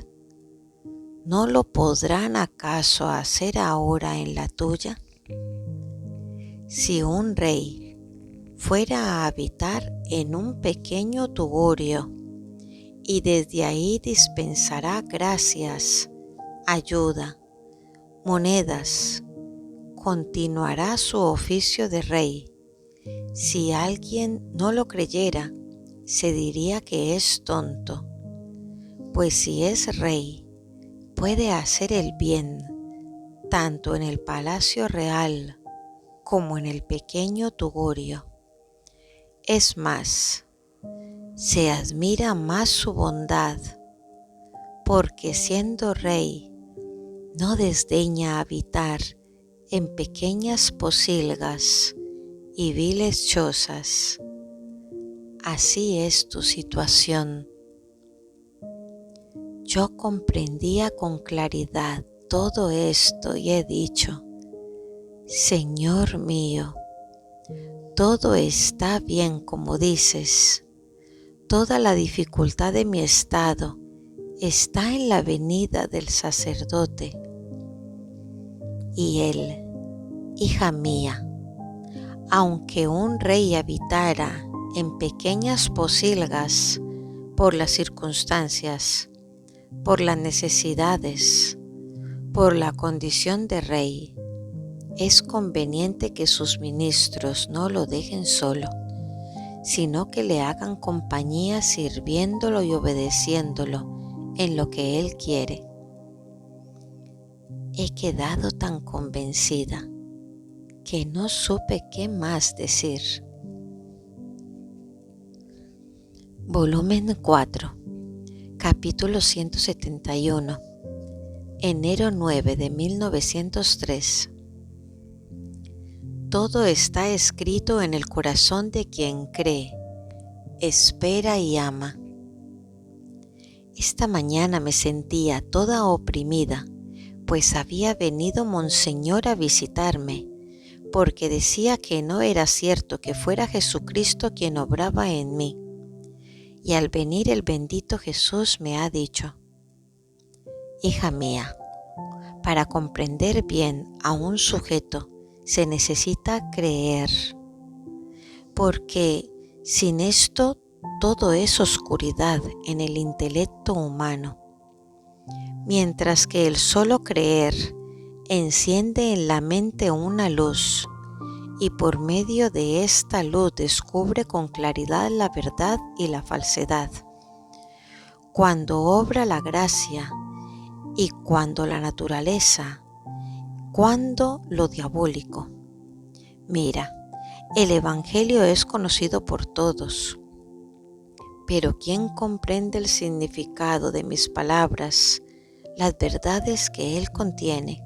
¿no lo podrán acaso hacer ahora en la tuya? Si un rey fuera a habitar en un pequeño tugurio y desde ahí dispensará gracias, ayuda, monedas, continuará su oficio de rey. Si alguien no lo creyera, se diría que es tonto, pues si es rey, puede hacer el bien tanto en el palacio real como en el pequeño tugurio. Es más, se admira más su bondad, porque siendo rey, no desdeña habitar en pequeñas posilgas y viles chozas. Así es tu situación. Yo comprendía con claridad todo esto y he dicho: Señor mío, todo está bien como dices. Toda la dificultad de mi estado está en la venida del sacerdote. Y él, hija mía, aunque un rey habitara en pequeñas posilgas por las circunstancias, por las necesidades, por la condición de rey, es conveniente que sus ministros no lo dejen solo, sino que le hagan compañía sirviéndolo y obedeciéndolo en lo que él quiere. He quedado tan convencida que no supe qué más decir. Volumen 4, capítulo 171, enero 9 de 1903. Todo está escrito en el corazón de quien cree, espera y ama. Esta mañana me sentía toda oprimida, pues había venido Monseñor a visitarme, porque decía que no era cierto que fuera Jesucristo quien obraba en mí. Y al venir el bendito Jesús me ha dicho: hija mía, para comprender bien a un sujeto se necesita creer, porque sin esto todo es oscuridad en el intelecto humano, mientras que el solo creer enciende en la mente una luz y por medio de esta luz descubre con claridad la verdad y la falsedad. Cuando obra la gracia y cuando la naturaleza, cuando lo diabólico. Mira, el Evangelio es conocido por todos, pero ¿quién comprende el significado de mis palabras, las verdades que él contiene?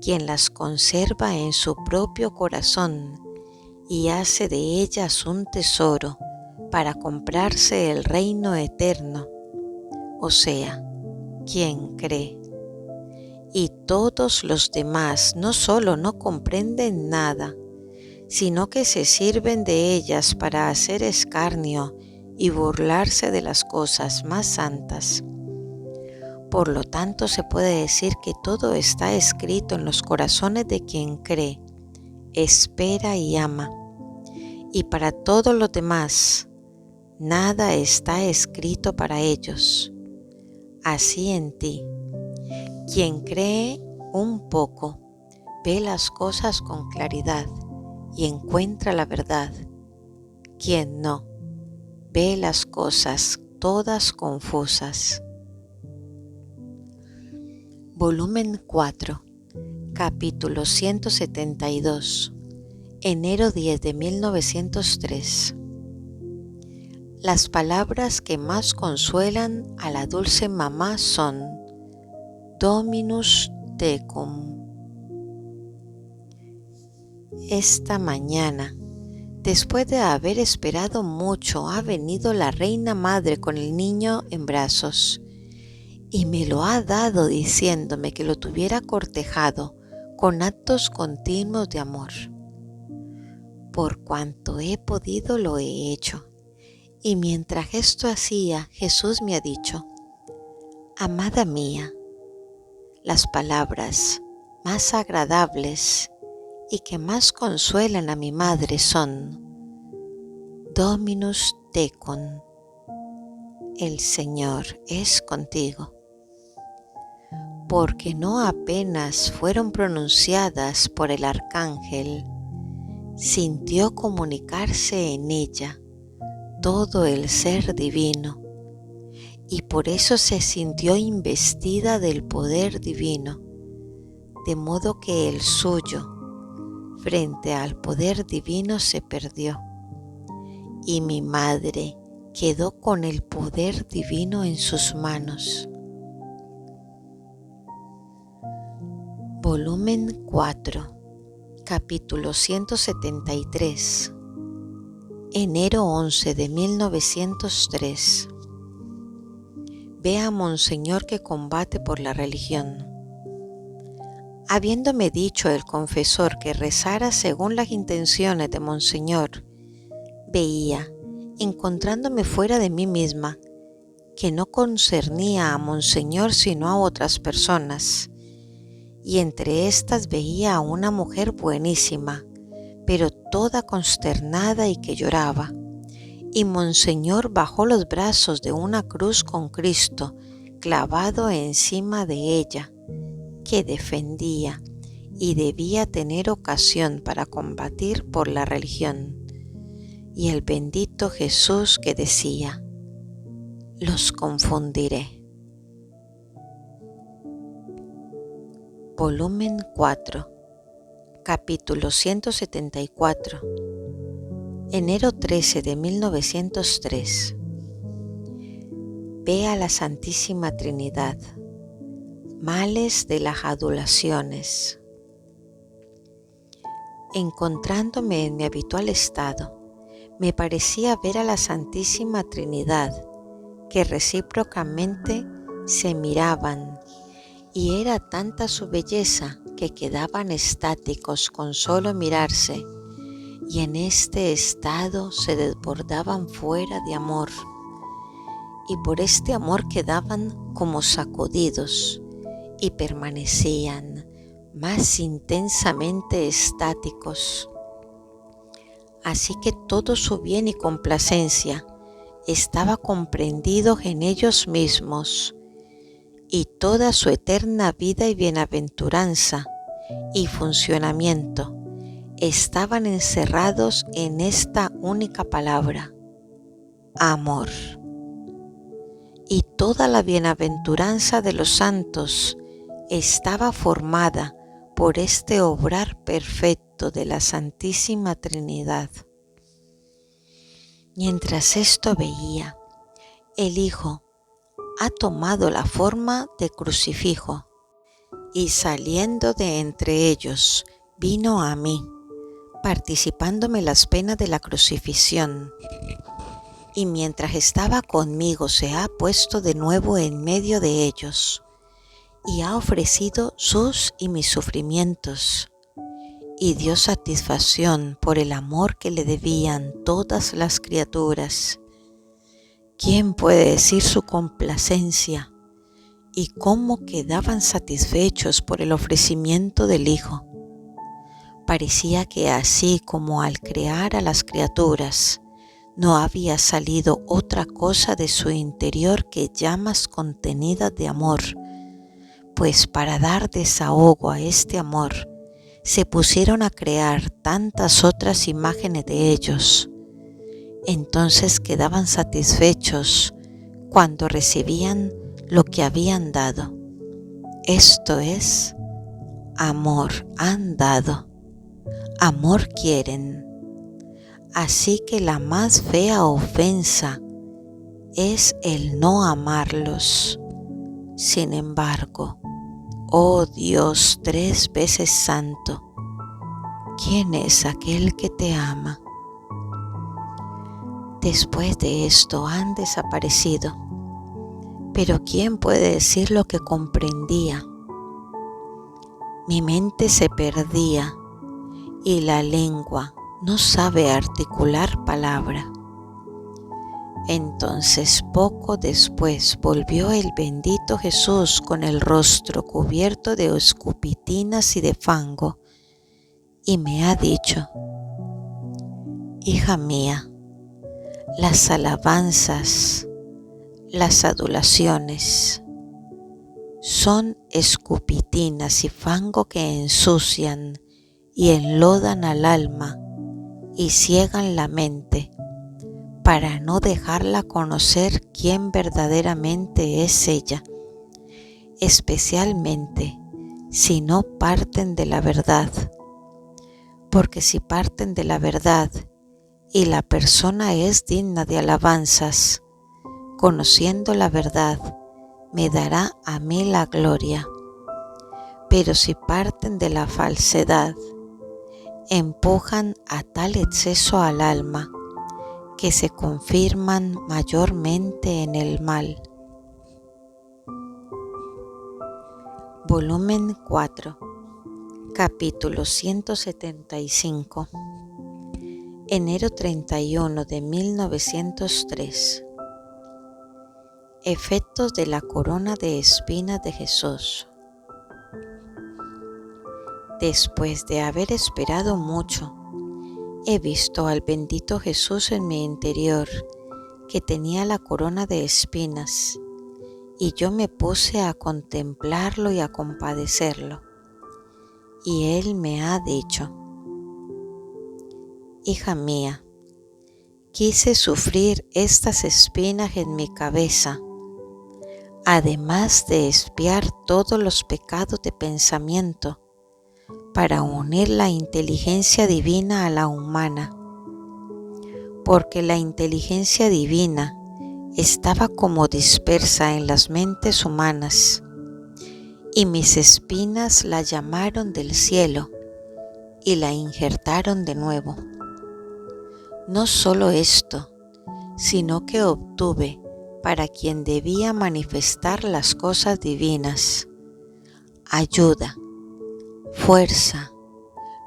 quien las conserva en su propio corazón y hace de ellas un tesoro para comprarse el reino eterno, o sea, quien cree. Y todos los demás no solo no comprenden nada, sino que se sirven de ellas para hacer escarnio y burlarse de las cosas más santas. Por lo tanto, se puede decir que todo está escrito en los corazones de quien cree, espera y ama. Y para todos los demás, nada está escrito para ellos. Así en ti, quien cree un poco, ve las cosas con claridad y encuentra la verdad. Quien no, ve las cosas todas confusas. Volumen 4, capítulo 172, enero 10 de 1903. Las palabras que más consuelan a la dulce mamá son Dominus tecum. Esta mañana, después de haber esperado mucho, ha venido la reina madre con el niño en brazos y me lo ha dado diciéndome que lo tuviera cortejado con actos continuos de amor. Por cuanto he podido lo he hecho, y mientras esto hacía, Jesús me ha dicho: amada mía, las palabras más agradables y que más consuelan a mi madre son Dominus tecum, el Señor es contigo. Porque no apenas fueron pronunciadas por el arcángel, sintió comunicarse en ella todo el ser divino, y por eso se sintió investida del poder divino, de modo que el suyo, frente al poder divino, se perdió, y mi madre quedó con el poder divino en sus manos. Volumen 4, capítulo 173, enero 11 de 1903. Ve a Monseñor que combate por la religión. Habiéndome dicho el confesor que rezara según las intenciones de Monseñor, veía, encontrándome fuera de mí misma, que no concernía a Monseñor sino a otras personas, y entre estas veía a una mujer buenísima, pero toda consternada y que lloraba, y Monseñor bajó los brazos de una cruz con Cristo clavado encima de ella, que defendía y debía tener ocasión para combatir por la religión, y el bendito Jesús que decía: los confundiré. Volumen 4, capítulo 174, enero 13 de 1903. Ve a la Santísima Trinidad. Males de las adulaciones. Encontrándome en mi habitual estado, me parecía ver a la Santísima Trinidad, que recíprocamente se miraban, y era tanta su belleza que quedaban estáticos con solo mirarse, y en este estado se desbordaban fuera de amor, y por este amor quedaban como sacudidos, y permanecían más intensamente estáticos. Así que todo su bien y complacencia estaba comprendido en ellos mismos, y toda su eterna vida y bienaventuranza y funcionamiento estaban encerrados en esta única palabra: amor. Y toda la bienaventuranza de los santos estaba formada por este obrar perfecto de la Santísima Trinidad. Mientras esto veía, el Hijo ha tomado la forma de crucifijo y saliendo de entre ellos, vino a mí, participándome las penas de la crucifixión. Y mientras estaba conmigo se ha puesto de nuevo en medio de ellos, y ha ofrecido sus y mis sufrimientos, y dio satisfacción por el amor que le debían todas las criaturas. ¿Quién puede decir su complacencia? Y cómo quedaban satisfechos por el ofrecimiento del Hijo. Parecía que así como al crear a las criaturas, no había salido otra cosa de su interior que llamas contenidas de amor, pues para dar desahogo a este amor, se pusieron a crear tantas otras imágenes de ellos. Entonces quedaban satisfechos cuando recibían lo que habían dado. Esto es, amor han dado, amor quieren. Así que la más fea ofensa es el no amarlos. Sin embargo, oh Dios 3 veces santo, ¿quién es aquel que te ama? Después de esto han desaparecido. Pero ¿quién puede decir lo que comprendía? Mi mente se perdía y la lengua no sabe articular palabra. Entonces poco después volvió el bendito Jesús con el rostro cubierto de escupitinas y de fango y me ha dicho: hija mía, las alabanzas, las adulaciones son escupitinas y fango que ensucian y enlodan al alma y ciegan la mente para no dejarla conocer quién verdaderamente es ella, especialmente si no parten de la verdad, porque si parten de la verdad y la persona es digna de alabanzas, conociendo la verdad, me dará a mí la gloria. Pero si parten de la falsedad, empujan a tal exceso al alma que se confirman mayormente en el mal. Volumen 4, capítulo 175, enero 31 de 1903. Efectos de la corona de espinas de Jesús. Después de haber esperado mucho, he visto al bendito Jesús en mi interior, que tenía la corona de espinas, y yo me puse a contemplarlo y a compadecerlo. Y él me ha dicho: hija mía, quise sufrir estas espinas en mi cabeza, además de expiar todos los pecados de pensamiento, para unir la inteligencia divina a la humana, porque la inteligencia divina estaba como dispersa en las mentes humanas, y mis espinas la llamaron del cielo y la injertaron de nuevo. No solo esto, sino que obtuve para quien debía manifestar las cosas divinas, ayuda, fuerza,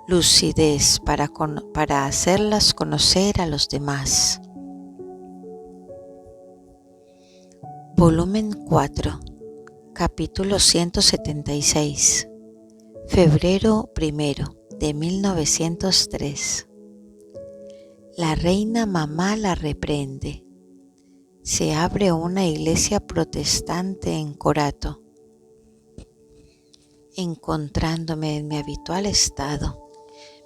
lucidez para hacerlas conocer a los demás. Volumen 4, capítulo 176, febrero 1 de 1903. La reina mamá la reprende. Se abre una iglesia protestante en Corato. Encontrándome en mi habitual estado,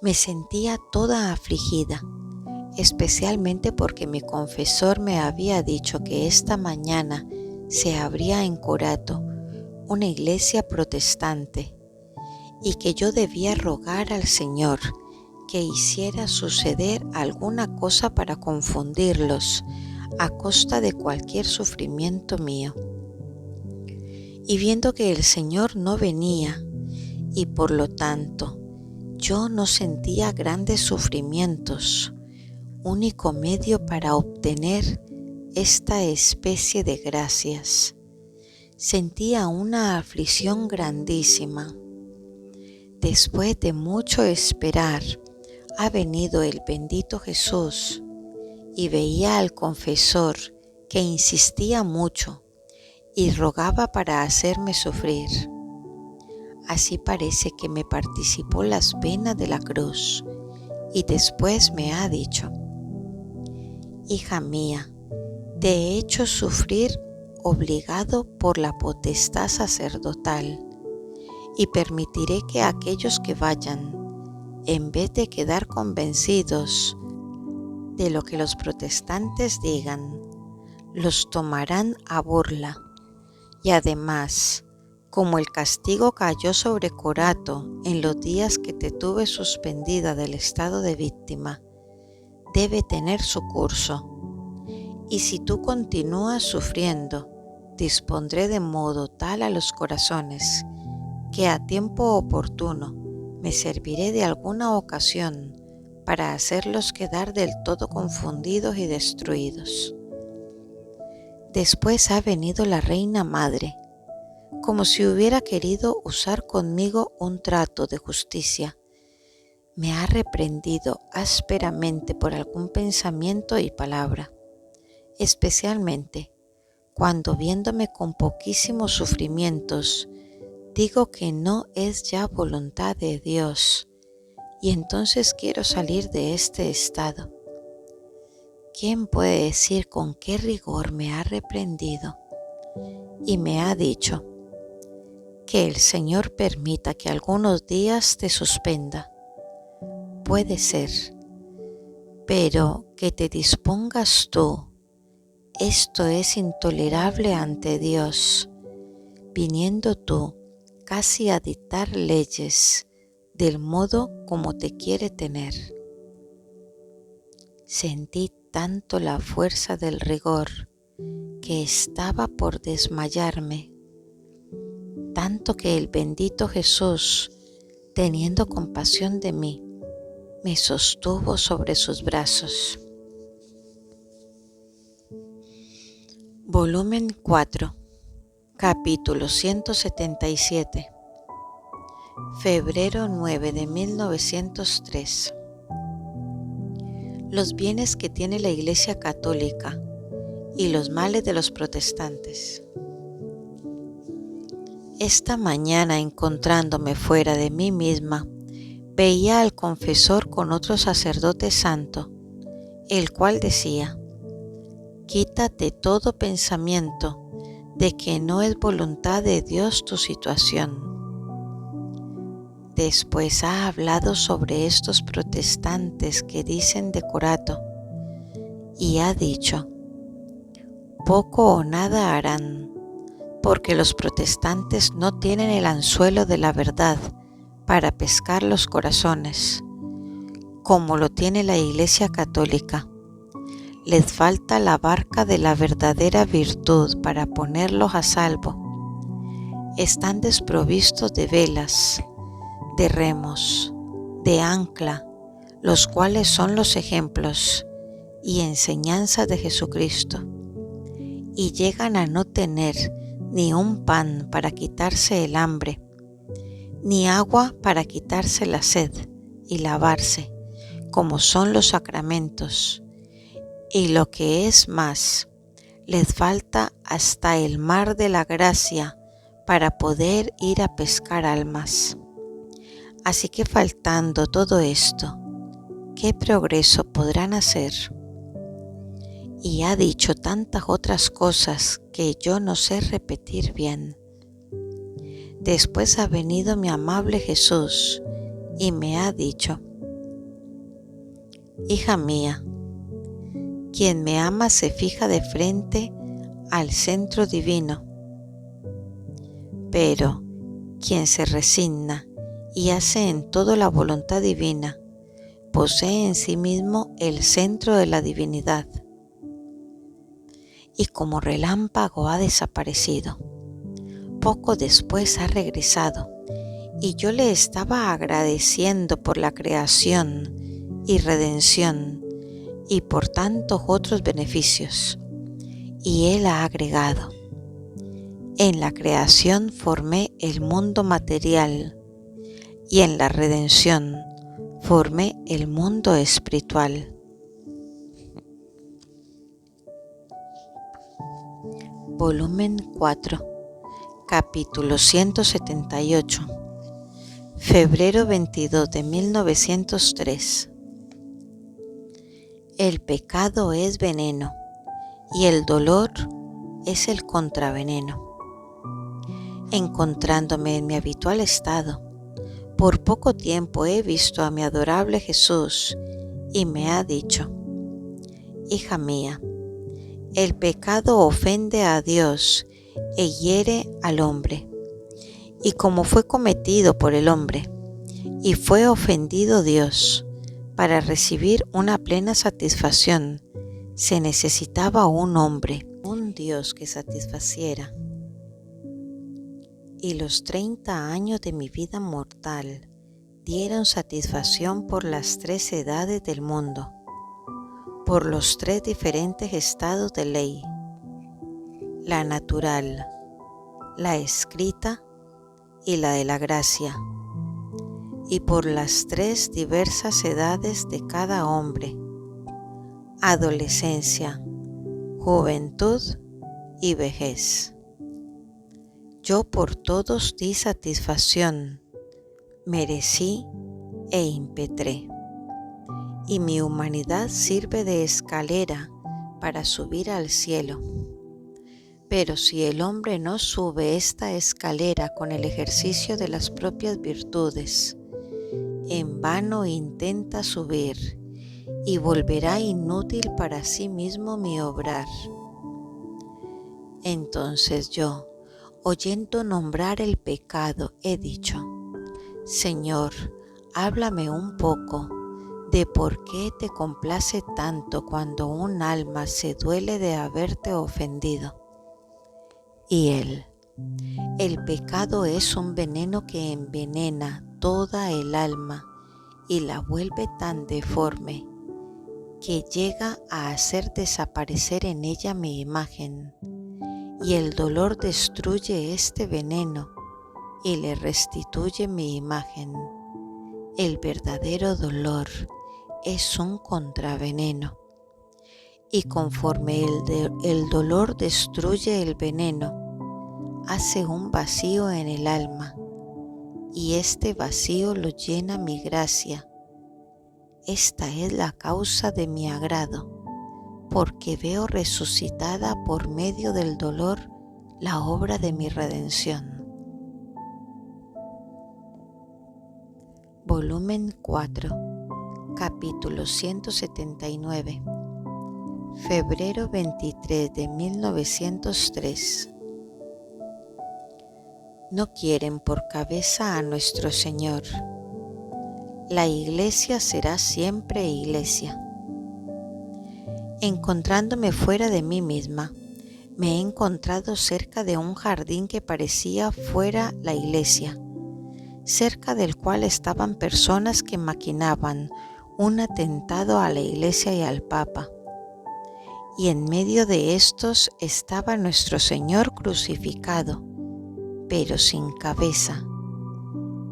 me sentía toda afligida, especialmente porque mi confesor me había dicho que esta mañana se abría en Corato una iglesia protestante y que yo debía rogar al Señor que hiciera suceder alguna cosa para confundirlos a costa de cualquier sufrimiento mío. Y viendo que el Señor no venía, y por lo tanto yo no sentía grandes sufrimientos, único medio para obtener esta especie de gracias. Sentía una aflicción grandísima. Después de mucho esperar, ha venido el bendito Jesús y veía al confesor que insistía mucho y rogaba para hacerme sufrir. Así parece que me participó las penas de la cruz y después me ha dicho: hija mía, te he hecho sufrir obligado por la potestad sacerdotal y permitiré que aquellos que vayan, en vez de quedar convencidos de lo que los protestantes digan, los tomarán a burla. Y además, como el castigo cayó sobre Corato en los días que te tuve suspendida del estado de víctima, debe tener su curso. Y si tú continúas sufriendo, dispondré de modo tal a los corazones que a tiempo oportuno me serviré de alguna ocasión para hacerlos quedar del todo confundidos y destruidos. Después ha venido la Reina Madre, como si hubiera querido usar conmigo un trato de justicia. Me ha reprendido ásperamente por algún pensamiento y palabra, especialmente cuando viéndome con poquísimos sufrimientos, digo que no es ya voluntad de Dios, y entonces quiero salir de este estado. ¿Quién puede decir con qué rigor me ha reprendido? Y me ha dicho: que el Señor permita que algunos días te suspenda. Puede ser, pero que te dispongas tú, esto es intolerable ante Dios, viniendo tú casi a dictar leyes del modo como te quiere tener. Sentí tanto la fuerza del rigor que estaba por desmayarme, tanto que el bendito Jesús, teniendo compasión de mí, me sostuvo sobre sus brazos. Volumen 4, capítulo 177, febrero 9 de 1903. Los bienes que tiene la Iglesia Católica y los males de los protestantes. Esta mañana, encontrándome fuera de mí misma, veía al confesor con otro sacerdote santo, el cual decía: quítate todo pensamiento de que no es voluntad de Dios tu situación. Después ha hablado sobre estos protestantes que dicen de Corato, y ha dicho: poco o nada harán, porque los protestantes no tienen el anzuelo de la verdad para pescar los corazones, como lo tiene la Iglesia Católica. Les falta la barca de la verdadera virtud para ponerlos a salvo. Están desprovistos de velas, de remos, de ancla, los cuales son los ejemplos y enseñanza de Jesucristo, y llegan a no tener ni un pan para quitarse el hambre, ni agua para quitarse la sed y lavarse, como son los sacramentos, y lo que es más, les falta hasta el mar de la gracia para poder ir a pescar almas. Así que faltando todo esto, ¿qué progreso podrán hacer? Y ha dicho tantas otras cosas que yo no sé repetir bien. Después ha venido mi amable Jesús y me ha dicho: hija mía, quien me ama se fija de frente al centro divino, pero quien se resigna y hace en todo la voluntad divina, posee en sí mismo el centro de la divinidad. Y como relámpago ha desaparecido. Poco después ha regresado y yo le estaba agradeciendo por la creación y redención y por tantos otros beneficios. Y él ha agregado: en la creación formé el mundo material y en la redención formé el mundo espiritual. Volumen 4, capítulo 178, febrero 22 de 1903. El pecado es veneno y el dolor es el contraveneno. Encontrándome en mi habitual estado, por poco tiempo he visto a mi adorable Jesús y me ha dicho: hija mía, el pecado ofende a Dios e hiere al hombre, y como fue cometido por el hombre y fue ofendido Dios, para recibir una plena satisfacción se necesitaba un hombre, un Dios que satisfaciera. Y los 30 años de mi vida mortal dieron satisfacción por las 3 edades del mundo, por los 3 diferentes estados de ley: la natural, la escrita y la de la gracia, y por las 3 diversas edades de cada hombre: adolescencia, juventud y vejez. Yo por todos di satisfacción, merecí e impetré, y mi humanidad sirve de escalera para subir al cielo. Pero si el hombre no sube esta escalera con el ejercicio de las propias virtudes, en vano intenta subir y volverá inútil para sí mismo mi obrar. Entonces yo, oyendo nombrar el pecado, he dicho: Señor, háblame un poco de por qué te complace tanto cuando un alma se duele de haberte ofendido. Y él: el pecado es un veneno que envenena toda el alma y la vuelve tan deforme que llega a hacer desaparecer en ella mi imagen, y el dolor destruye este veneno y le restituye mi imagen. El verdadero dolor es un contraveneno, y conforme el dolor destruye el veneno, hace un vacío en el alma, y este vacío lo llena mi gracia. Esta es la causa de mi agrado, porque veo resucitada por medio del dolor la obra de mi redención. Volumen 4, capítulo 179, febrero 23 de 1903. No quieren por cabeza a nuestro Señor. La Iglesia será siempre Iglesia. Encontrándome fuera de mí misma, me he encontrado cerca de un jardín que parecía fuera la iglesia, cerca del cual estaban personas que maquinaban un atentado a la iglesia y al Papa. Y en medio de estos estaba nuestro Señor crucificado, pero sin cabeza.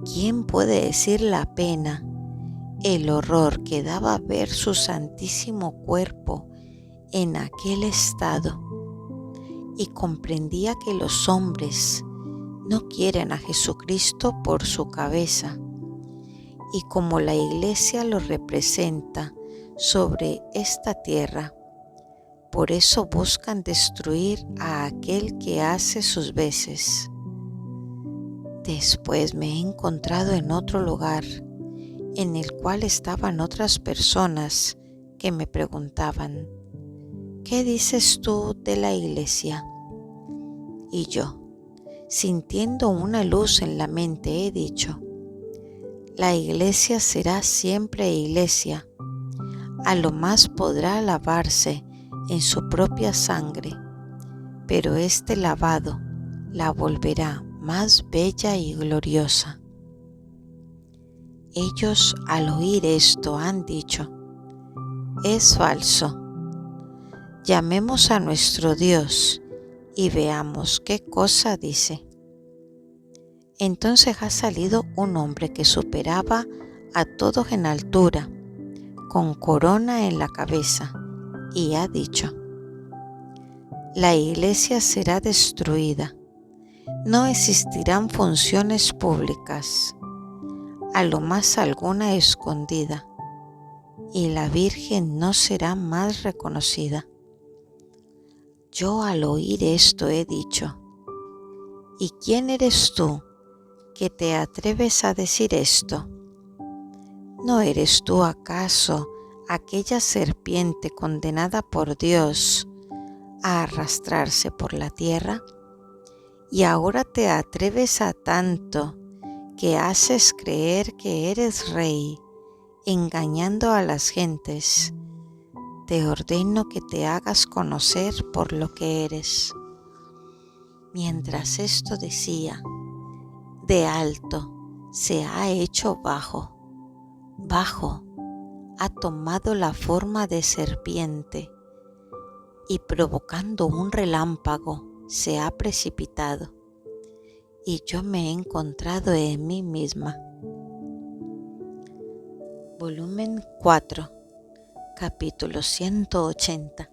¿Quién puede decir la pena, el horror que daba ver su santísimo cuerpo en aquel estado? Y comprendía que los hombres no quieren a Jesucristo por su cabeza, y como la Iglesia lo representa sobre esta tierra, por eso buscan destruir a aquel que hace sus veces. Después me he encontrado en otro lugar, en el cual estaban otras personas que me preguntaban: ¿qué dices tú de la Iglesia? Y yo, sintiendo una luz en la mente, he dicho: la Iglesia será siempre Iglesia, a lo más podrá lavarse en su propia sangre, pero este lavado la volverá más bella y gloriosa. Ellos al oír esto han dicho: es falso. Llamemos a nuestro Dios y veamos qué cosa dice. Entonces ha salido un hombre que superaba a todos en altura, con corona en la cabeza, y ha dicho: la iglesia será destruida, no existirán funciones públicas, a lo más alguna escondida, y la Virgen no será más reconocida. Yo al oír esto he dicho: ¿y quién eres tú que te atreves a decir esto? ¿No eres tú acaso aquella serpiente condenada por Dios a arrastrarse por la tierra? Y ahora te atreves a tanto que haces creer que eres rey, engañando a las gentes. Te ordeno que te hagas conocer por lo que eres. Mientras esto decía, de alto se ha hecho bajo, bajo ha tomado la forma de serpiente y provocando un relámpago se ha precipitado, y yo me he encontrado en mí misma. Volumen 4, capítulo 180,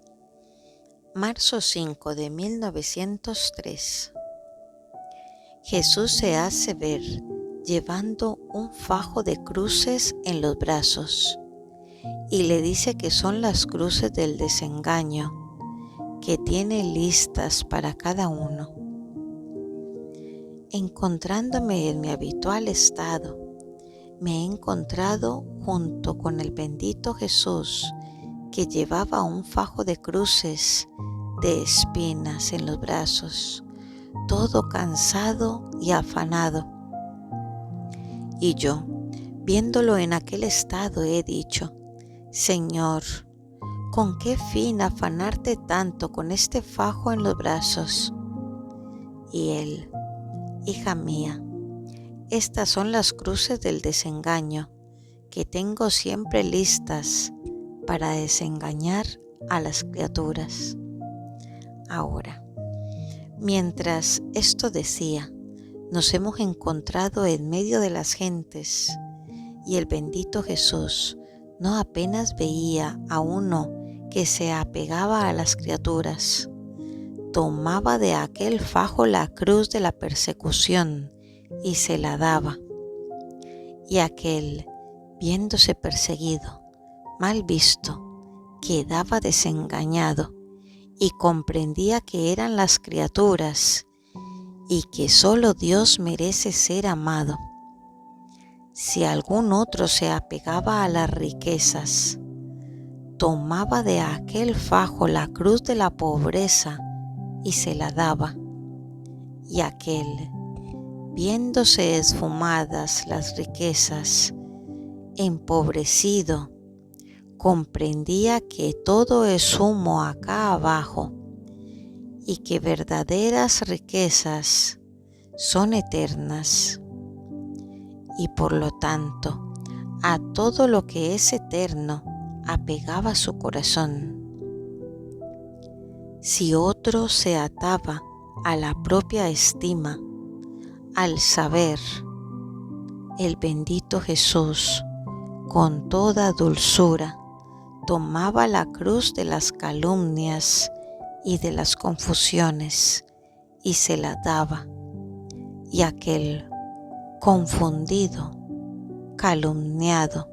marzo 5 de 1903. Jesús se hace ver llevando un fajo de cruces en los brazos y le dice que son las cruces del desengaño, que tiene listas para cada uno. Encontrándome en mi habitual estado, me he encontrado junto con el bendito Jesús, que llevaba un fajo de cruces de espinas en los brazos, todo cansado y afanado. Y yo, viéndolo en aquel estado, he dicho: Señor, ¿con qué fin afanarte tanto con este fajo en los brazos? Y él: hija mía, estas son las cruces del desengaño, que tengo siempre listas para desengañar a las criaturas. Ahora, mientras esto decía, nos hemos encontrado en medio de las gentes, y el bendito Jesús no apenas veía a uno que se apegaba a las criaturas. Tomaba de aquel fajo la cruz de la persecución y se la daba. Y aquel, viéndose perseguido, mal visto, quedaba desengañado y comprendía que eran las criaturas y que solo Dios merece ser amado. Si algún otro se apegaba a las riquezas, tomaba de aquel fajo la cruz de la pobreza y se la daba. Y aquel, viéndose esfumadas las riquezas, empobrecido, comprendía que todo es humo acá abajo y que verdaderas riquezas son eternas. Y por lo tanto, a todo lo que es eterno apegaba su corazón. Si otro se ataba a la propia estima, al saber, el bendito Jesús, con toda dulzura, tomaba la cruz de las calumnias y de las confusiones y se la daba, y aquel confundido, calumniado,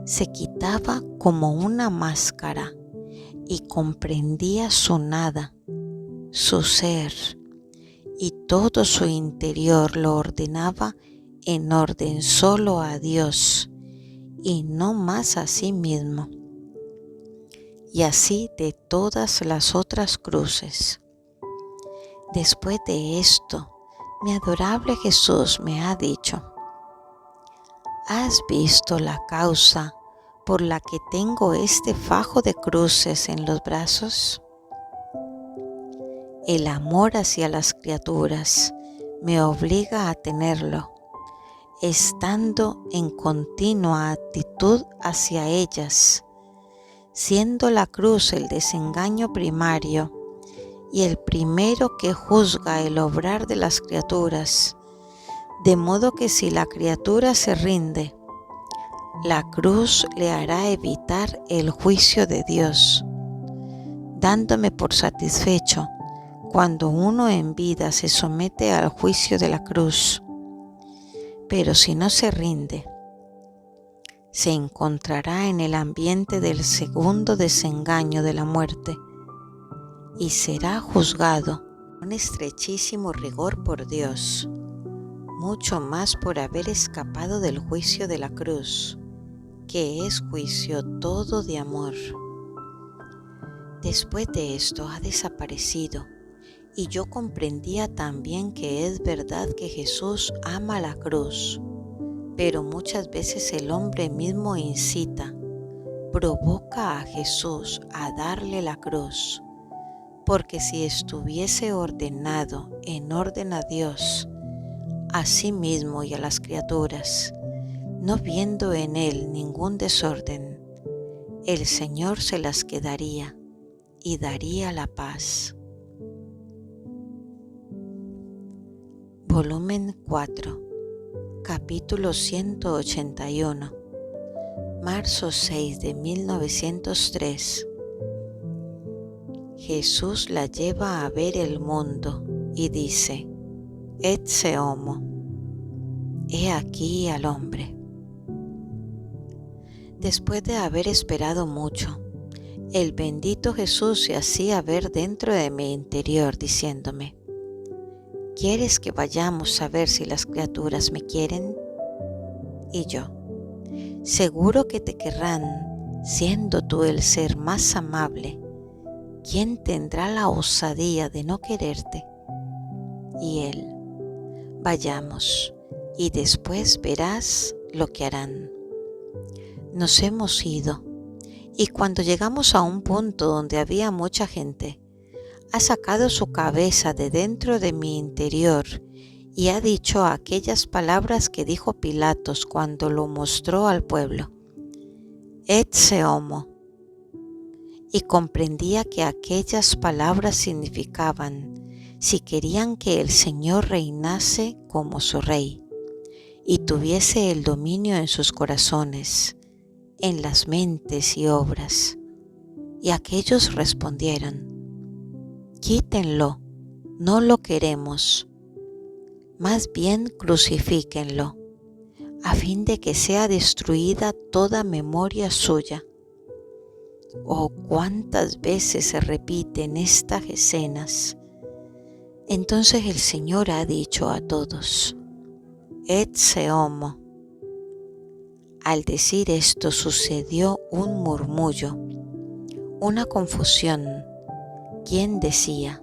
se quitaba como una máscara y comprendía su nada, su ser, y todo su interior lo ordenaba en orden solo a Dios y no más a sí mismo. Y así de todas las otras cruces. Después de esto, mi adorable Jesús me ha dicho: ¿has visto la causa por la que tengo este fajo de cruces en los brazos? El amor hacia las criaturas me obliga a tenerlo. estando en continua actitud hacia ellas, siendo la cruz el desengaño primario y el primero que juzga el obrar de las criaturas, de modo que si la criatura se rinde, la cruz le hará evitar el juicio de Dios, dándome por satisfecho cuando uno en vida se somete al juicio de la cruz. Pero si no se rinde, se encontrará en el ambiente del segundo desengaño de la muerte y será juzgado con estrechísimo rigor por Dios, mucho más por haber escapado del juicio de la cruz, que es juicio todo de amor. Después de esto ha desaparecido, y yo comprendía también que es verdad que Jesús ama la cruz, pero muchas veces el hombre mismo incita, provoca a Jesús a darle la cruz, porque si estuviese ordenado en orden a Dios, a sí mismo y a las criaturas, no viendo en él ningún desorden, el Señor se las quedaría y daría la paz. Volumen 4, capítulo 181, marzo 6 de 1903. Jesús la lleva a ver el mundo y dice: Ecce homo, he aquí al hombre. Después de haber esperado mucho, el bendito Jesús se hacía ver dentro de mi interior diciéndome: ¿Quieres que vayamos a ver si las criaturas me quieren? Y yo: seguro que te querrán, siendo tú el ser más amable. ¿Quién tendrá la osadía de no quererte? Y él: vayamos, y después verás lo que harán. Nos hemos ido, y cuando llegamos a un punto donde había mucha gente, ha sacado su cabeza de dentro de mi interior y ha dicho aquellas palabras que dijo Pilatos cuando lo mostró al pueblo: Ecce homo. Y comprendía que aquellas palabras significaban si querían que el Señor reinase como su Rey y tuviese el dominio en sus corazones, en las mentes y obras. Y aquellos respondieron: quítenlo, no lo queremos, más bien crucifíquenlo, a fin de que sea destruida toda memoria suya. Oh, cuántas veces se repiten estas escenas. Entonces el Señor ha dicho a todos: Ecce homo. Al decir esto sucedió un murmullo, una confusión. ¿Quién decía: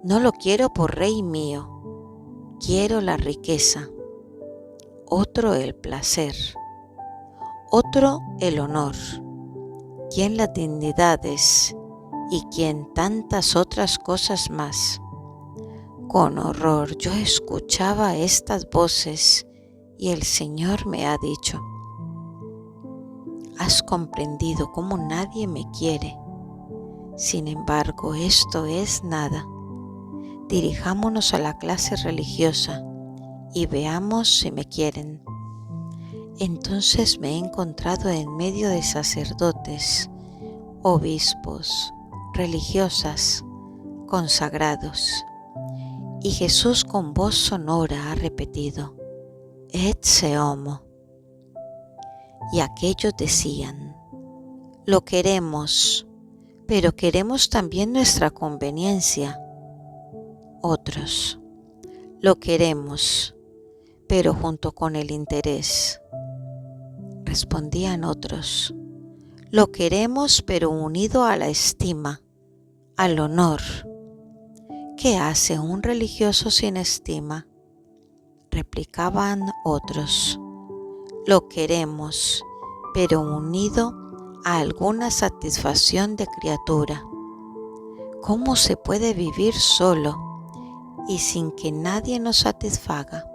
no lo quiero por rey mío, quiero la riqueza? Otro el placer, otro el honor, quién las dignidades y quién tantas otras cosas más. Con horror yo escuchaba estas voces y el Señor me ha dicho: has comprendido cómo nadie me quiere. Sin embargo, esto es nada. Dirijámonos a la clase religiosa y veamos si me quieren. Entonces me he encontrado en medio de sacerdotes, obispos, religiosas, consagrados. Y Jesús con voz sonora ha repetido: Ecce homo. Y aquellos decían: lo queremos, pero queremos también nuestra conveniencia. Otros: lo queremos, pero junto con el interés. Respondían otros: lo queremos, pero unido a la estima, al honor. ¿Qué hace un religioso sin estima? Replicaban otros: lo queremos, pero unido a alguna satisfacción de criatura. ¿Cómo se puede vivir solo y sin que nadie nos satisfaga?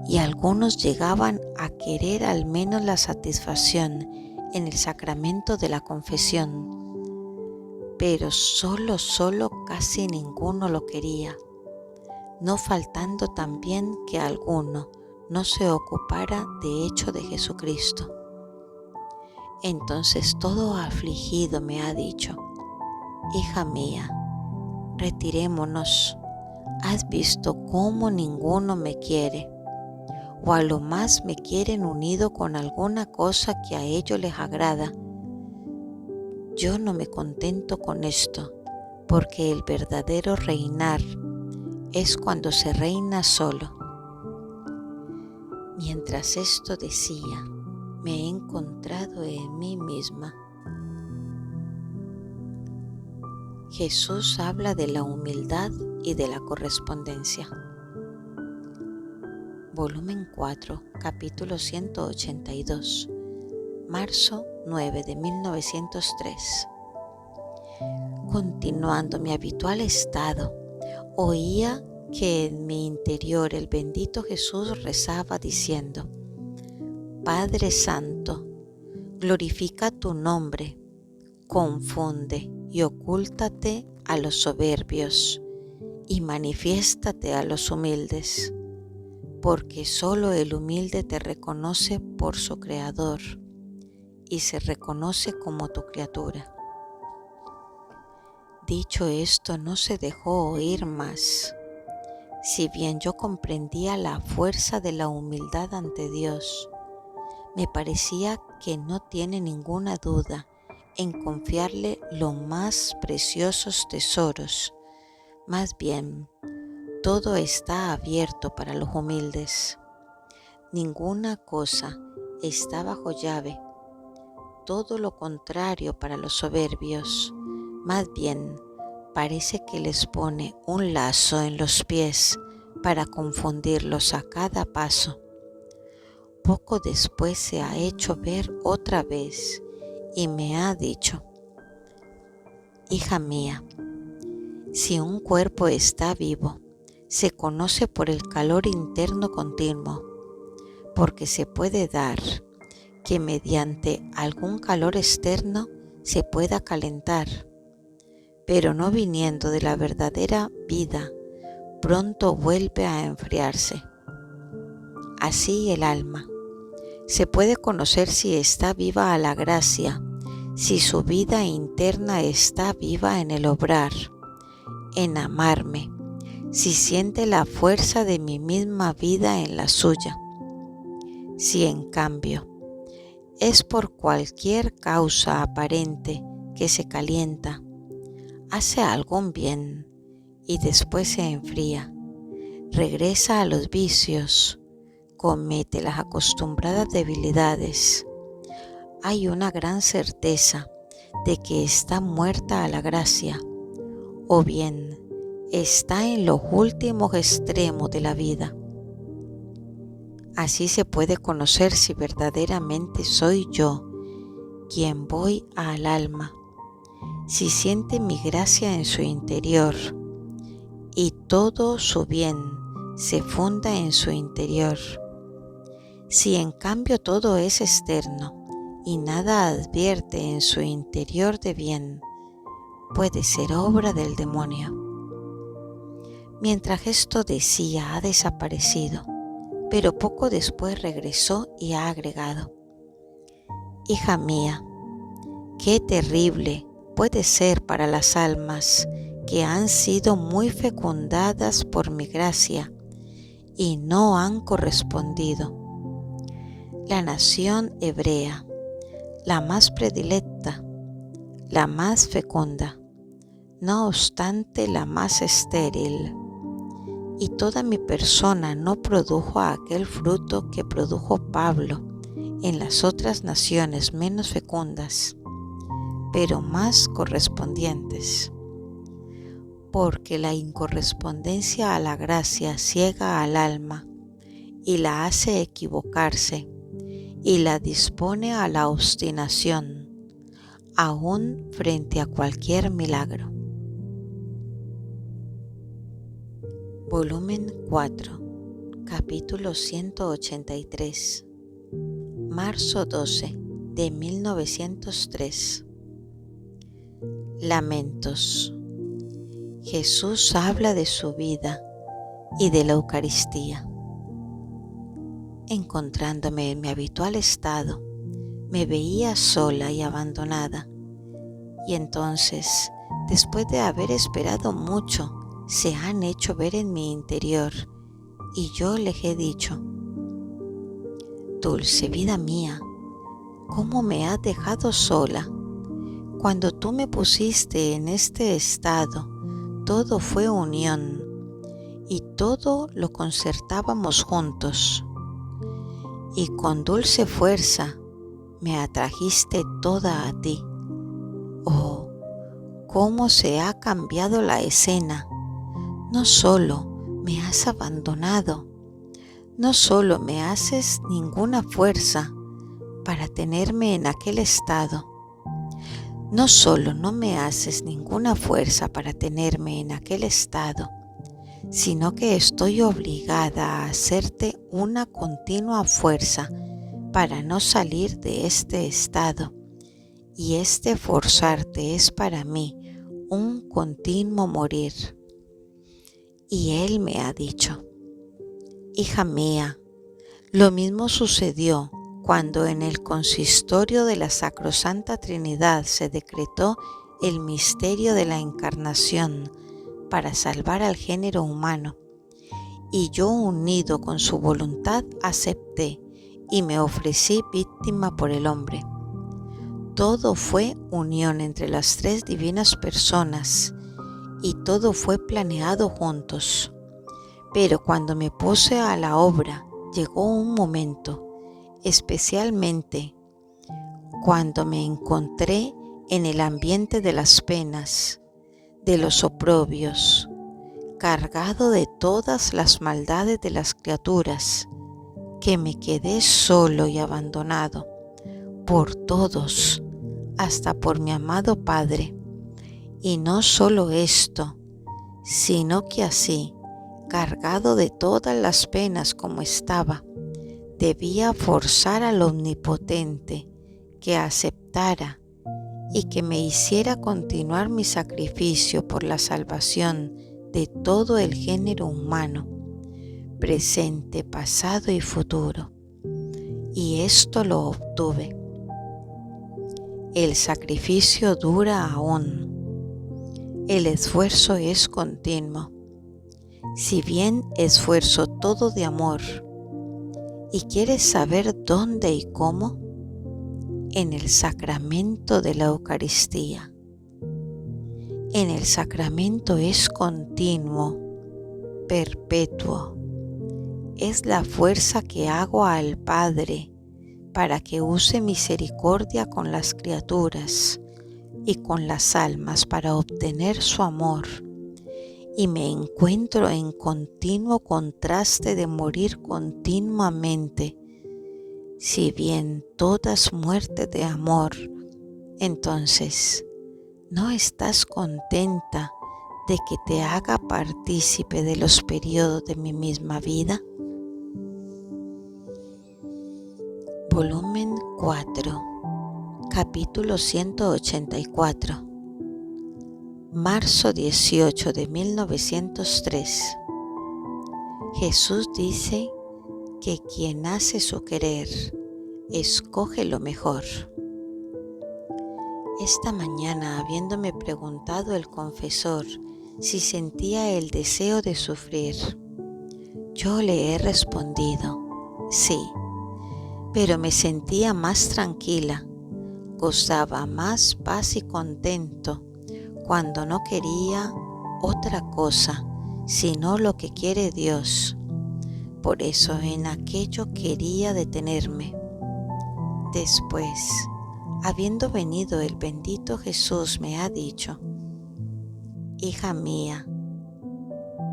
y algunos llegaban a querer al menos la satisfacción en el sacramento de la confesión, pero solo casi ninguno lo quería, no faltando también que alguno no se ocupara de hecho de Jesucristo. Entonces todo afligido me ha dicho: hija mía, retirémonos, ¿has visto cómo ninguno me quiere? O a lo más me quieren unido con alguna cosa que a ellos les agrada. Yo no me contento con esto, porque el verdadero reinar es cuando se reina solo. Mientras esto decía, me he encontrado en mí misma. Jesús habla de la humildad y de la correspondencia. Volumen 4, capítulo 182, marzo 9 de 1903. Continuando mi habitual estado, oía que en mi interior el bendito Jesús rezaba diciendo: Padre Santo, glorifica tu nombre, confunde y ocúltate a los soberbios y manifiéstate a los humildes, porque solo el humilde te reconoce por su Creador y se reconoce como tu criatura. Dicho esto, no se dejó oír más. Si bien yo comprendía la fuerza de la humildad ante Dios, me parecía que no tiene ninguna duda en confiarle los más preciosos tesoros. Más bien, todo está abierto para los humildes. Ninguna cosa está bajo llave. Todo lo contrario para los soberbios. Más bien, parece que les pone un lazo en los pies para confundirlos a cada paso. Poco después se ha hecho ver otra vez y me ha dicho: hija mía, si un cuerpo está vivo, se conoce por el calor interno continuo, porque se puede dar que mediante algún calor externo se pueda calentar, pero no viniendo de la verdadera vida, pronto vuelve a enfriarse. Así el alma se puede conocer si está viva a la gracia, si su vida interna está viva en el obrar, en amarme, si siente la fuerza de mi misma vida en la suya. Si en cambio es por cualquier causa aparente que se calienta, hace algún bien y después se enfría, regresa a los vicios, comete las acostumbradas debilidades, hay una gran certeza de que está muerta a la gracia, o bien está en los últimos extremos de la vida. Así se puede conocer si verdaderamente soy yo quien voy al alma, si siente mi gracia en su interior y todo su bien se funda en su interior. Si en cambio todo es externo y nada advierte en su interior de bien, puede ser obra del demonio. Mientras esto decía, ha desaparecido, pero poco después regresó y ha agregado: hija mía, qué terrible puede ser para las almas que han sido muy fecundadas por mi gracia y no han correspondido. La nación hebrea, la más predilecta, la más fecunda, no obstante la más estéril, y toda mi persona no produjo aquel fruto que produjo Pablo en las otras naciones menos fecundas, pero más correspondientes, porque la incorrespondencia a la gracia ciega al alma y la hace equivocarse y la dispone a la obstinación, aún frente a cualquier milagro. Volumen 4, Capítulo 183. Marzo 12 de 1903. Lamentos. Jesús habla de su vida y de la Eucaristía. Encontrándome en mi habitual estado, me veía sola y abandonada. Y entonces, después de haber esperado mucho, se han hecho ver en mi interior, y yo les he dicho: dulce vida mía, ¿cómo me has dejado sola? Cuando tú me pusiste en este estado, todo fue unión, y todo lo concertábamos juntos. Y con dulce fuerza me atrajiste toda a ti. Oh, cómo se ha cambiado la escena. No solo me has abandonado, no solo me haces ninguna fuerza para tenerme en aquel estado, no solo no me haces ninguna fuerza para tenerme en aquel estado, sino que estoy obligada a hacerte una continua fuerza para no salir de este estado, y este forzarte es para mí un continuo morir. Y Él me ha dicho: hija mía, lo mismo sucedió cuando en el consistorio de la Sacrosanta Trinidad se decretó el misterio de la Encarnación para salvar al género humano, y yo, unido con su voluntad, acepté y me ofrecí víctima por el hombre. Todo fue unión entre las tres divinas personas y todo fue planeado juntos. Pero cuando me puse a la obra, llegó un momento, especialmente cuando me encontré en el ambiente de las penas, de los oprobios, cargado de todas las maldades de las criaturas, que me quedé solo y abandonado por todos, hasta por mi amado Padre. Y no solo esto, sino que así, cargado de todas las penas como estaba, debía forzar al Omnipotente que aceptara y que me hiciera continuar mi sacrificio por la salvación de todo el género humano, presente, pasado y futuro. Y esto lo obtuve. El sacrificio dura aún. El esfuerzo es continuo. Si bien esfuerzo todo de amor, ¿y quieres saber dónde y cómo? En el sacramento de la Eucaristía. En el sacramento es continuo, perpetuo. Es la fuerza que hago al Padre para que use misericordia con las criaturas y con las almas para obtener su amor. Y me encuentro en continuo contraste de morir continuamente. Si bien todas muertes de amor, entonces, ¿no estás contenta de que te haga partícipe de los periodos de mi misma vida? Volumen 4, capítulo 184. Marzo 18 de 1903. Jesús dice que quien hace su querer escoge lo mejor. Esta mañana, habiéndome preguntado el confesor si sentía el deseo de sufrir, yo le he respondido: sí, pero me sentía más tranquila, gozaba más paz y contento cuando no quería otra cosa sino lo que quiere Dios. Por eso en aquello quería detenerme. Después, habiendo venido el bendito Jesús, me ha dicho: hija mía,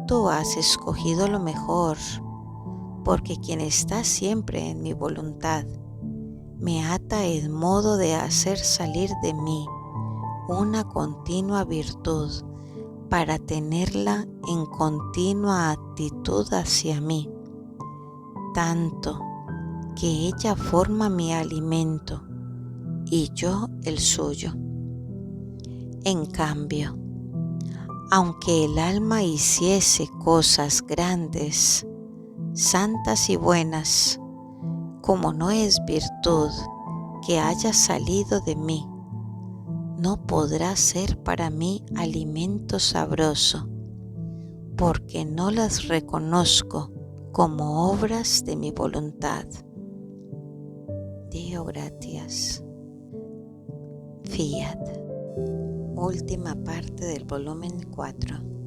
tú has escogido lo mejor, porque quien está siempre en mi voluntad me ata en modo de hacer salir de mí una continua virtud para tenerla en continua actitud hacia mí. tanto que ella forma mi alimento y yo el suyo. En cambio, aunque el alma hiciese cosas grandes, santas y buenas, como no es virtud que haya salido de mí, no podrá ser para mí alimento sabroso, porque no las reconozco como obras de mi voluntad. Dio gratias. Fiat. Última parte del volumen 4.